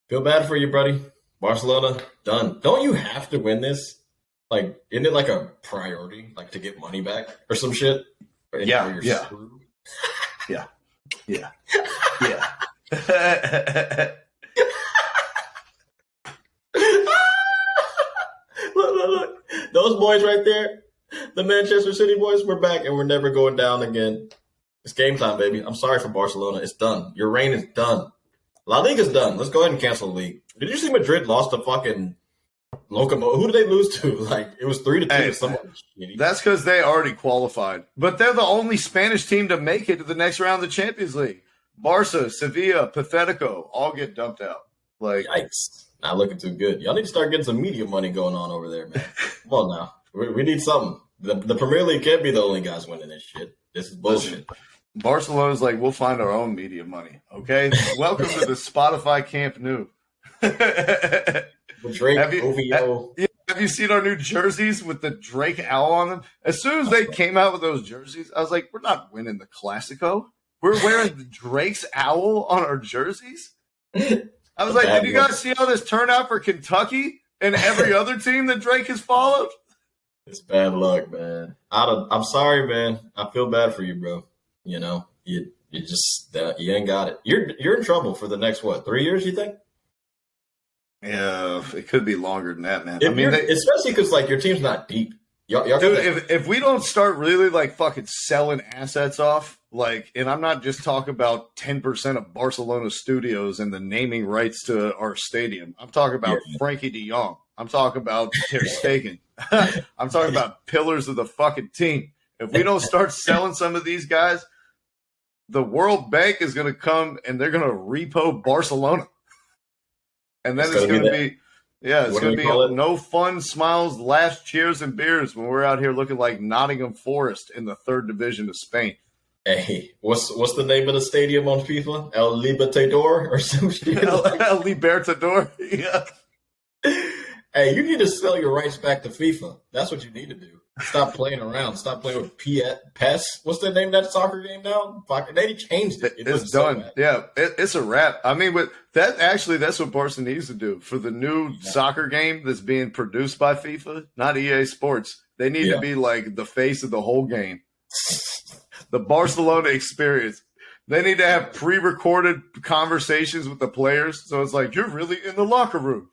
Feel bad for you, buddy. Barcelona, done. Don't you have to win this? Like, isn't it like a priority, like to get money back or some shit? Yeah. Look. Those boys right there, the Manchester City boys, we're back and we're never going down again. It's game time, baby. I'm sorry for Barcelona. It's done. Your reign is done. La Liga's done. Let's go ahead and cancel the league. Did you see Madrid lost to fucking Locomotive? Who did they lose to? Like, it was 3-2 to someone. That's because they already qualified. But they're the only Spanish team to make it to the next round of the Champions League. Barca, Sevilla, Pathetico, all get dumped out. Like, yikes. Not looking too good. Y'all need to start getting some media money going on over there, man. Come on now. We need something. The Premier League can't be the only guys winning this shit. This is bullshit. Barcelona's like, we'll find our own media money, okay? Welcome to the Spotify Camp Nou. Drake, OVO. Have you seen our new jerseys with the Drake owl on them? As soon as they came out with those jerseys, I was like, we're not winning the Classico. We're wearing the Drake's owl on our jerseys? I was like, did you guys see how this turned out for Kentucky and every other team that Drake has followed? It's bad luck, man. I'm sorry, man. I feel bad for you, bro. You know, you just you ain't got it. You're in trouble for the next what 3 years? You think? Yeah, it could be longer than that, man. I mean, especially because like your team's not deep. Y'all dude, if we don't start really like fucking selling assets off, like, and I'm not just talking about 10% of Barcelona studios and the naming rights to our stadium. I'm talking about Frankie De Jong. I'm talking about Ter Stegen. I'm talking about pillars of the fucking team. If we don't start selling some of these guys, the World Bank is going to come and they're going to repo Barcelona. And then it's going to be it's going to be no fun, smiles, laughs, cheers, and beers when we're out here looking like Nottingham Forest in the third division of Spain. Hey, what's the name of the stadium on FIFA? El Libertador or some shit? El Libertador, yeah. Hey, you need to sell your rights back to FIFA. That's what you need to do. Stop playing around. Stop playing with PES. What's the name of that soccer game now? They changed it. It's done. It's a wrap. I mean, with that, actually, that's what Barca needs to do for the new soccer game that's being produced by FIFA, not EA Sports. They need to be like the face of the whole game. The Barcelona experience. They need to have pre-recorded conversations with the players. So it's like, you're really in the locker room.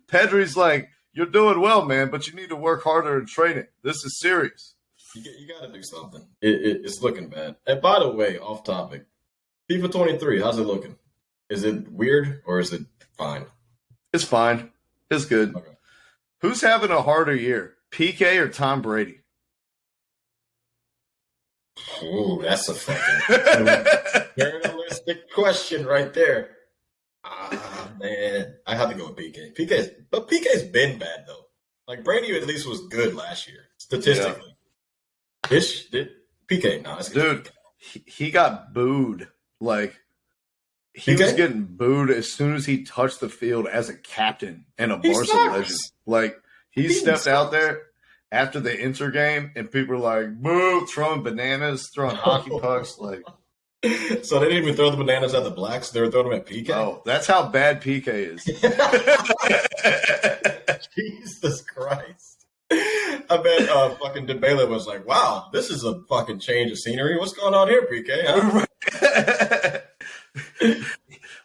Pedri's like, you're doing well, man, but you need to work harder in training. This is serious. You got to do something. It's looking bad. And by the way, off topic, FIFA 23, how's it looking? Is it weird or is it fine? It's fine. It's good. Okay. Who's having a harder year, PK or Tom Brady? Ooh, that's a fucking journalistic question right there. Man, I have to go with PK. PK's been bad though. Like Brady at least was good last year statistically. Yeah. PK, no, dude, he got booed. Like he was getting booed as soon as he touched the field as a captain and a Barca legend. Like he stepped out there after the Inter game, and people were like, "Boo!" throwing bananas, throwing hockey pucks, like. So they didn't even throw the bananas at the blacks; they were throwing them at PK. Oh, that's how bad PK is. Jesus Christ! I bet fucking DeBela was like, "Wow, this is a fucking change of scenery. What's going on here, PK?" Huh?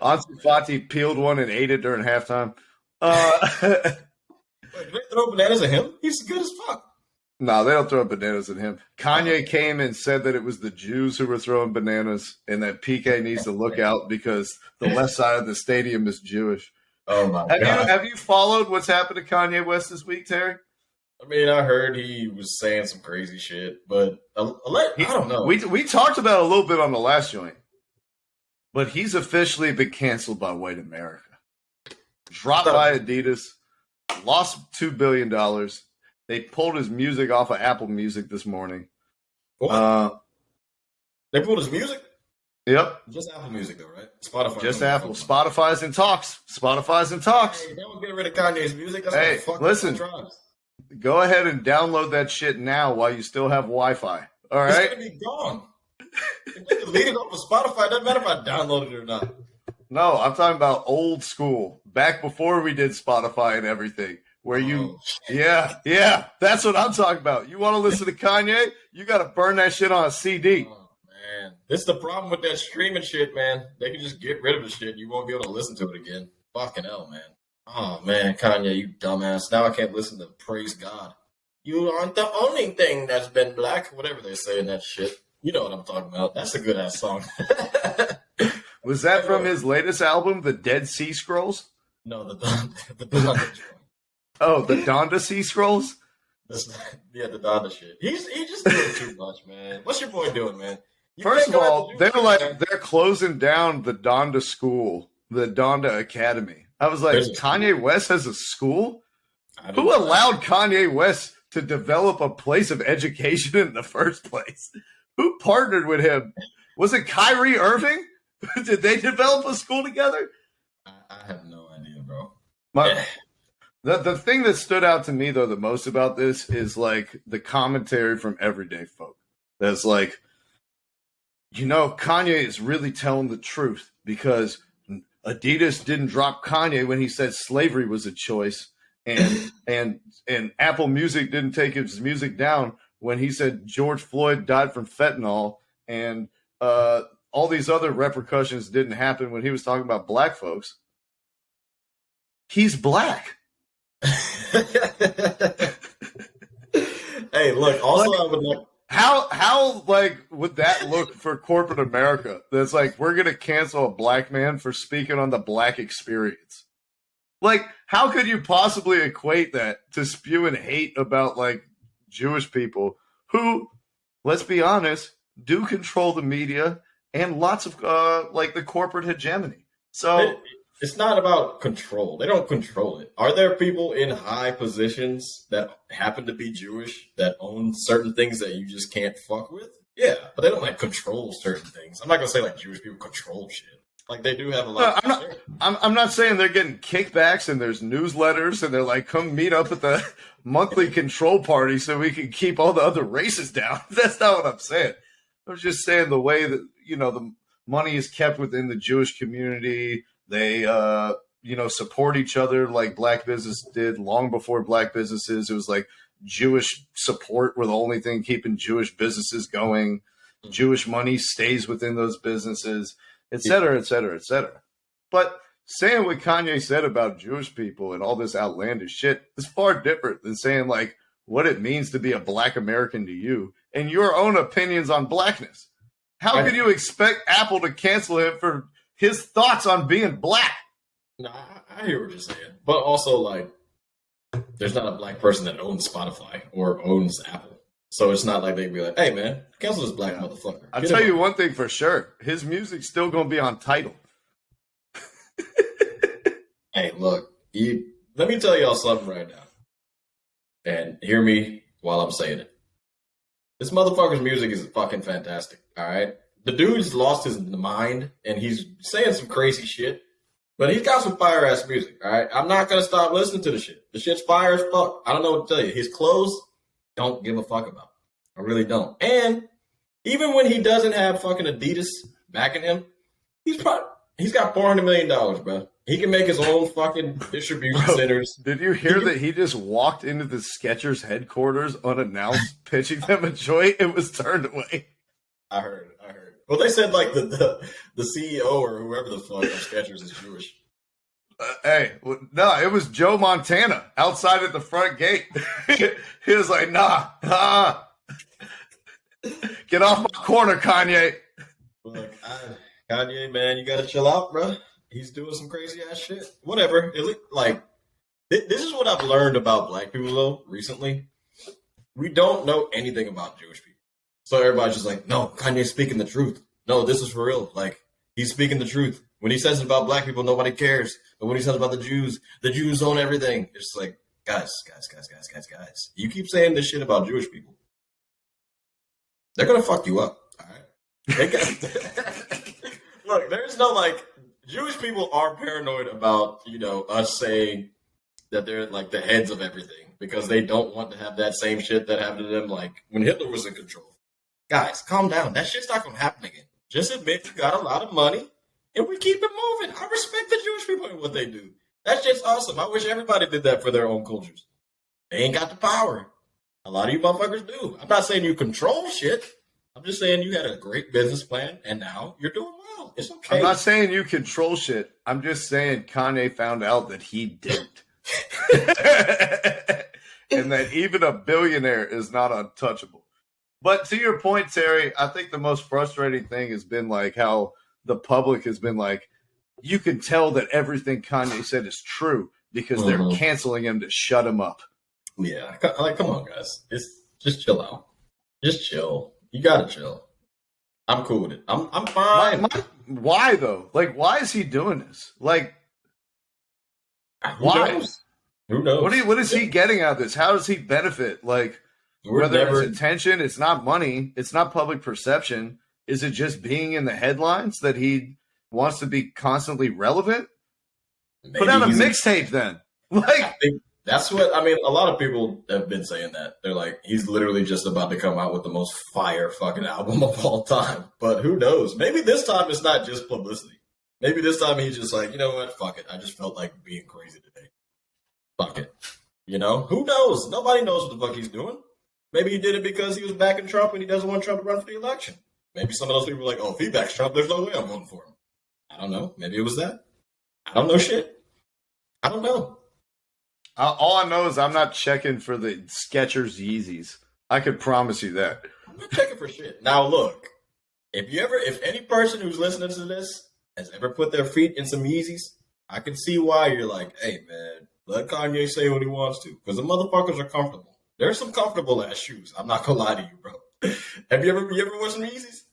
Ansu Fati peeled one and ate it during halftime. Did they throw bananas at him? He's good as fuck. No, they don't throw bananas at him. Kanye came and said that it was the Jews who were throwing bananas and that PK needs to look out because the left side of the stadium is Jewish. Oh, my God. Have you followed what's happened to Kanye West this week, Terry? I mean, I heard he was saying some crazy shit, but I don't know. We talked about it a little bit on the last joint, but he's officially been canceled by White America. Dropped by Adidas, lost $2 billion. They pulled his music off of Apple Music this morning. What? They pulled his music? Yep. Just Apple Music, though, right? Spotify. Just Apple. Spotify's in talks. Hey, they won't get rid of Kanye's music. That's listen. Go ahead and download that shit now while you still have Wi-Fi. All right? It's going to be gone. If they delete it off of Spotify, it doesn't matter if I download it or not. No, I'm talking about old school. Back before we did Spotify and everything. Where that's what I'm talking about. You want to listen to Kanye? You got to burn that shit on a CD. Oh, man. This is the problem with that streaming shit, man. They can just get rid of the shit. You won't be able to listen to it again. Fucking hell, man. Oh, man, Kanye, you dumbass. Now I can't listen to Praise God. You aren't the only thing that's been black. Whatever they say in that shit. You know what I'm talking about. That's a good-ass song. Was that from his latest album, The Dead Sea Scrolls? No, the Donda. Oh, the Donda Sea Scrolls? Yeah, the Donda shit. He's just doing too much, man. What's your boy doing, man? First of all, they're closing down the Donda school, the Donda Academy. I was like, Kanye West has a school? Who allowed Kanye West to develop a place of education in the first place? Who partnered with him? Was it Kyrie Irving? Did they develop a school together? I have no idea, bro. The thing that stood out to me, though, the most about this is, like, the commentary from everyday folk. That's like, Kanye is really telling the truth because Adidas didn't drop Kanye when he said slavery was a choice. and Apple Music didn't take his music down when he said George Floyd died from fentanyl, and all these other repercussions didn't happen when he was talking about black folks. He's black. Hey, look, also I would like how like would that look for corporate America? That's like, we're gonna cancel a black man for speaking on the black experience. Like, how could you possibly equate that to spewing hate about like Jewish people who, let's be honest, do control the media and lots of like the corporate hegemony? So it's not about control. They don't control it. Are there people in high positions that happen to be Jewish that own certain things that you just can't fuck with? Yeah, but they don't like control certain things. I'm not gonna say like Jewish people control shit. Like, they do have a lot. I'm not saying they're getting kickbacks and there's newsletters and they're like, come meet up at the monthly control party so we can keep all the other races down. That's not what I'm saying. I'm just saying the way that, the money is kept within the Jewish community. They, support each other like black business did long before black businesses. It was like Jewish support were the only thing keeping Jewish businesses going. Jewish money stays within those businesses, et cetera, et cetera, et cetera. But saying what Kanye said about Jewish people and all this outlandish shit is far different than saying like what it means to be a black American to you and your own opinions on blackness. How could you expect Apple to cancel him for his thoughts on being black? No, I hear what you're saying. But also, like, there's not a black person that owns Spotify or owns Apple. So it's not like they'd be like, hey, man, cancel this black motherfucker. I'll tell you one thing for sure. His music's still going to be on Tidal. Hey, look, let me tell y'all something right now. And hear me while I'm saying it. This motherfucker's music is fucking fantastic, all right? The dude's lost his mind, and he's saying some crazy shit. But he's got some fire-ass music, all right? I'm not going to stop listening to the shit. The shit's fire as fuck. I don't know what to tell you. His clothes, don't give a fuck about. I really don't. And even when he doesn't have fucking Adidas backing him, he's got $400 million, bro. He can make his own fucking distribution centers. Did you hear that he just walked into the Skechers headquarters unannounced, pitching them a joint and was turned away? I heard. Well, they said like the CEO or whoever the fuck of Skechers is Jewish. No, it was Joe Montana outside at the front gate. He was like, nah. Get off my corner, Kanye. Look, Kanye, man, you got to chill out, bro. He's doing some crazy ass shit. Whatever. Like, this is what I've learned about black people, though, recently. We don't know anything about Jewish people. So everybody's just like, no, Kanye's speaking the truth. No, this is for real. Like, he's speaking the truth. When he says about black people, nobody cares. But when he says about the Jews own everything. It's like, guys. You keep saying this shit about Jewish people. They're going to fuck you up. All right? Look, there's no, like, Jewish people are paranoid about, us saying that they're, like, the heads of everything. Because they don't want to have that same shit that happened to them, like, when Hitler was in control. Guys, calm down. That shit's not going to happen again. Just admit you got a lot of money, and we keep it moving. I respect the Jewish people and what they do. That shit's awesome. I wish everybody did that for their own cultures. They ain't got the power. A lot of you motherfuckers do. I'm not saying you control shit. I'm just saying you had a great business plan, and now you're doing well. It's okay. I'm not saying you control shit. I'm just saying Kanye found out that he didn't. And that even a billionaire is not untouchable. But to your point, Terry, I think the most frustrating thing has been like how the public has been like, you can tell that everything Kanye said is true because they're canceling him to shut him up. Yeah. Like, come on, guys. Just chill out. Just chill. You gotta chill. I'm cool with it. I'm fine. Why though? Like, why is he doing this? Like, why? Who knows? What is he getting out of this? How does he benefit? Like, whether it's attention, it's not money, it's not public perception. Is it just being in the headlines that he wants to be constantly relevant? Maybe put out a mixtape then. Like, that's what I mean. A lot of people have been saying that. They're like, he's literally just about to come out with the most fire fucking album of all time. But who knows? Maybe this time it's not just publicity. Maybe this time he's just like, you know what? Fuck it. I just felt like being crazy today. Fuck it. You know, who knows? Nobody knows what the fuck he's doing. Maybe he did it because he was backing Trump and he doesn't want Trump to run for the election. Maybe some of those people were like, oh, if he backs Trump, there's no way I'm voting for him. I don't know. Maybe it was that. I don't know shit. I don't know. All I know is I'm not checking for the Skechers Yeezys. I could promise you that. I'm not checking for shit. Now, look, if any person who's listening to this has ever put their feet in some Yeezys, I can see why you're like, hey, man, let Kanye say what he wants to. Because the motherfuckers are comfortable. There's some comfortable ass shoes. I'm not going to lie to you, bro. Have you ever worn some Yeezys?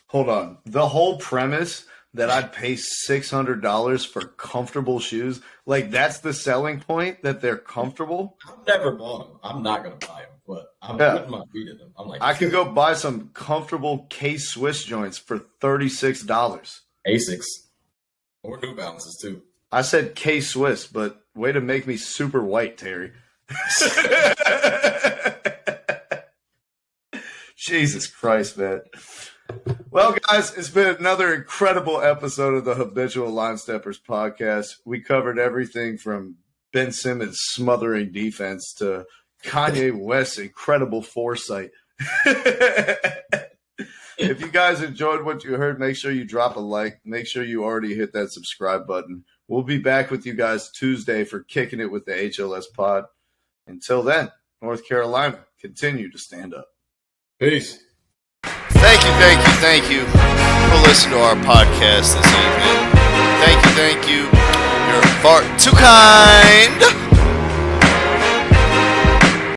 Hold on. The whole premise that I'd pay $600 for comfortable shoes, like that's the selling point, that they're comfortable. I've never bought them. I'm not going to buy them, but I'm putting my feet in them. I'm like, I could go buy some comfortable K-Swiss joints for $36. Asics. Or New Balances, too. I said K-Swiss, but way to make me super white, Terry. Jesus Christ, man. Well, guys, it's been another incredible episode of the Habitual Line Steppers podcast. We covered everything from Ben Simmons smothering defense to Kanye West's incredible foresight. If you guys enjoyed what you heard, make sure you drop a like. Make sure you already hit that subscribe button. We'll be back with you guys Tuesday for Kicking It with the HLS pod. Until then, North Carolina, continue to stand up. Peace. Thank you for listening to our podcast this evening. Thank you. You're far too kind.